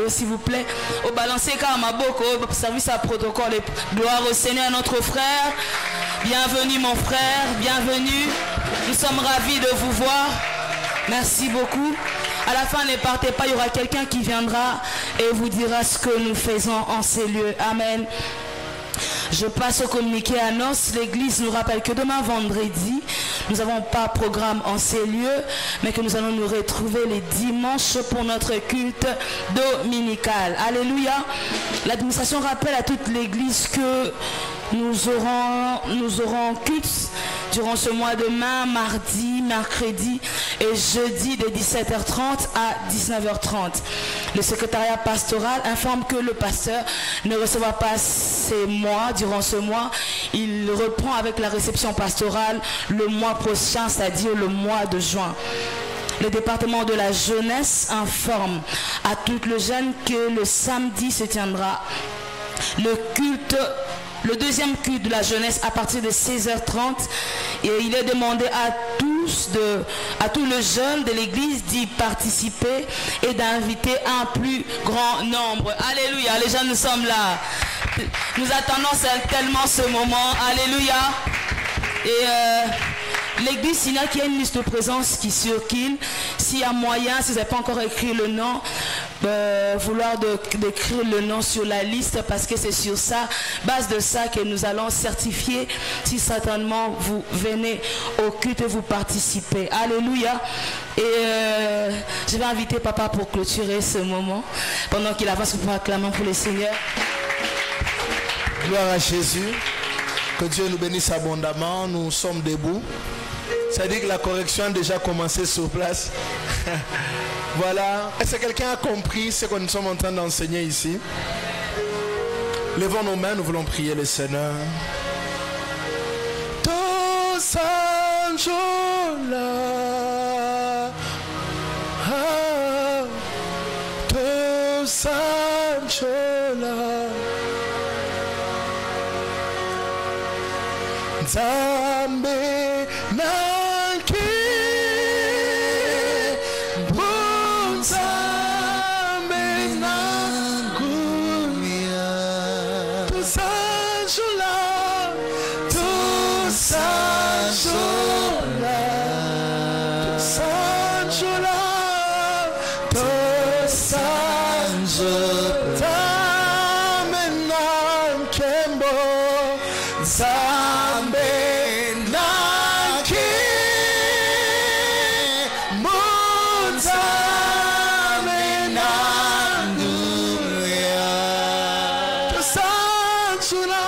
S'il vous plaît, au balancer au service à protocole. Gloire au Seigneur, notre frère. Bienvenue mon frère, bienvenue. Nous sommes ravis de vous voir. Merci beaucoup. À la fin, ne partez pas, il y aura quelqu'un qui viendra et vous dira ce que nous faisons en ces lieux. Amen. Je passe au communiqué à Nos. L'église nous rappelle que demain vendredi, nous n'avons pas programme en ces lieux, mais que nous allons nous retrouver les dimanches pour notre culte dominical. Alléluia. L'administration rappelle à toute l'église que nous aurons culte durant ce mois de mai, mardi, mercredi et jeudi de 17h30 à 19h30. Le secrétariat pastoral informe que le pasteur ne recevra pas ces mois, durant ce mois. Il reprend avec la réception pastorale le mois prochain, c'est-à-dire le mois de juin. Le département de la jeunesse informe à toutes les jeunes que le samedi se tiendra le deuxième culte de la jeunesse à partir de 16h30 et il est demandé à tous les jeunes de l'église d'y participer et d'inviter un plus grand nombre. Alléluia, les jeunes, nous sommes là. Nous attendons tellement ce moment. Alléluia. Et l'église Sina qui a une liste de présence qui circule. S'il y a moyen, si vous n'avez pas encore écrit le nom, vouloir d'écrire le nom sur la liste parce que c'est sur ça, base de ça que nous allons certifier si certainement vous venez au culte et vous participez. Alléluia. Et je vais inviter papa pour clôturer ce moment pendant qu'il avance pour acclamer pour le Seigneur.
Gloire à Jésus. Que Dieu nous bénisse abondamment. Nous sommes debout. Ça dit que la correction a déjà commencé sur place. Voilà. Est-ce que quelqu'un a compris ce que nous sommes en train d'enseigner ici? Levons nos mains, nous voulons prier le Seigneur. Dos anjola, dos anjola, Nzambe nanki. To
Nzambe naki Munzambe nanguya Tosanjula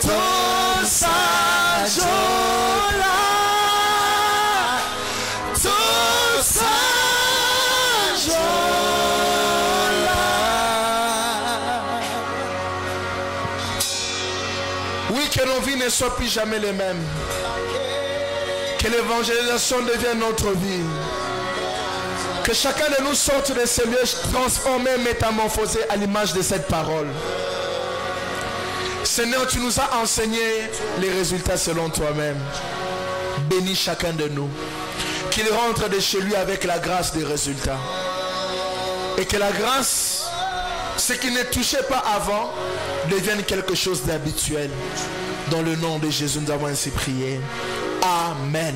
Tosanjula Oui, que nos vies ne soient plus jamais les mêmes. Que l'évangélisation devienne notre vie. Que chacun de nous sorte de ce lieu transformé, métamorphosé à l'image de cette parole. Seigneur, tu nous as enseigné les résultats selon toi-même. Bénis chacun de nous. Qu'il rentre de chez lui avec la grâce des résultats. Et que la grâce, ce qui ne touchait pas avant, devienne quelque chose d'habituel. Dans le nom de Jésus, nous avons ainsi prié. Amen.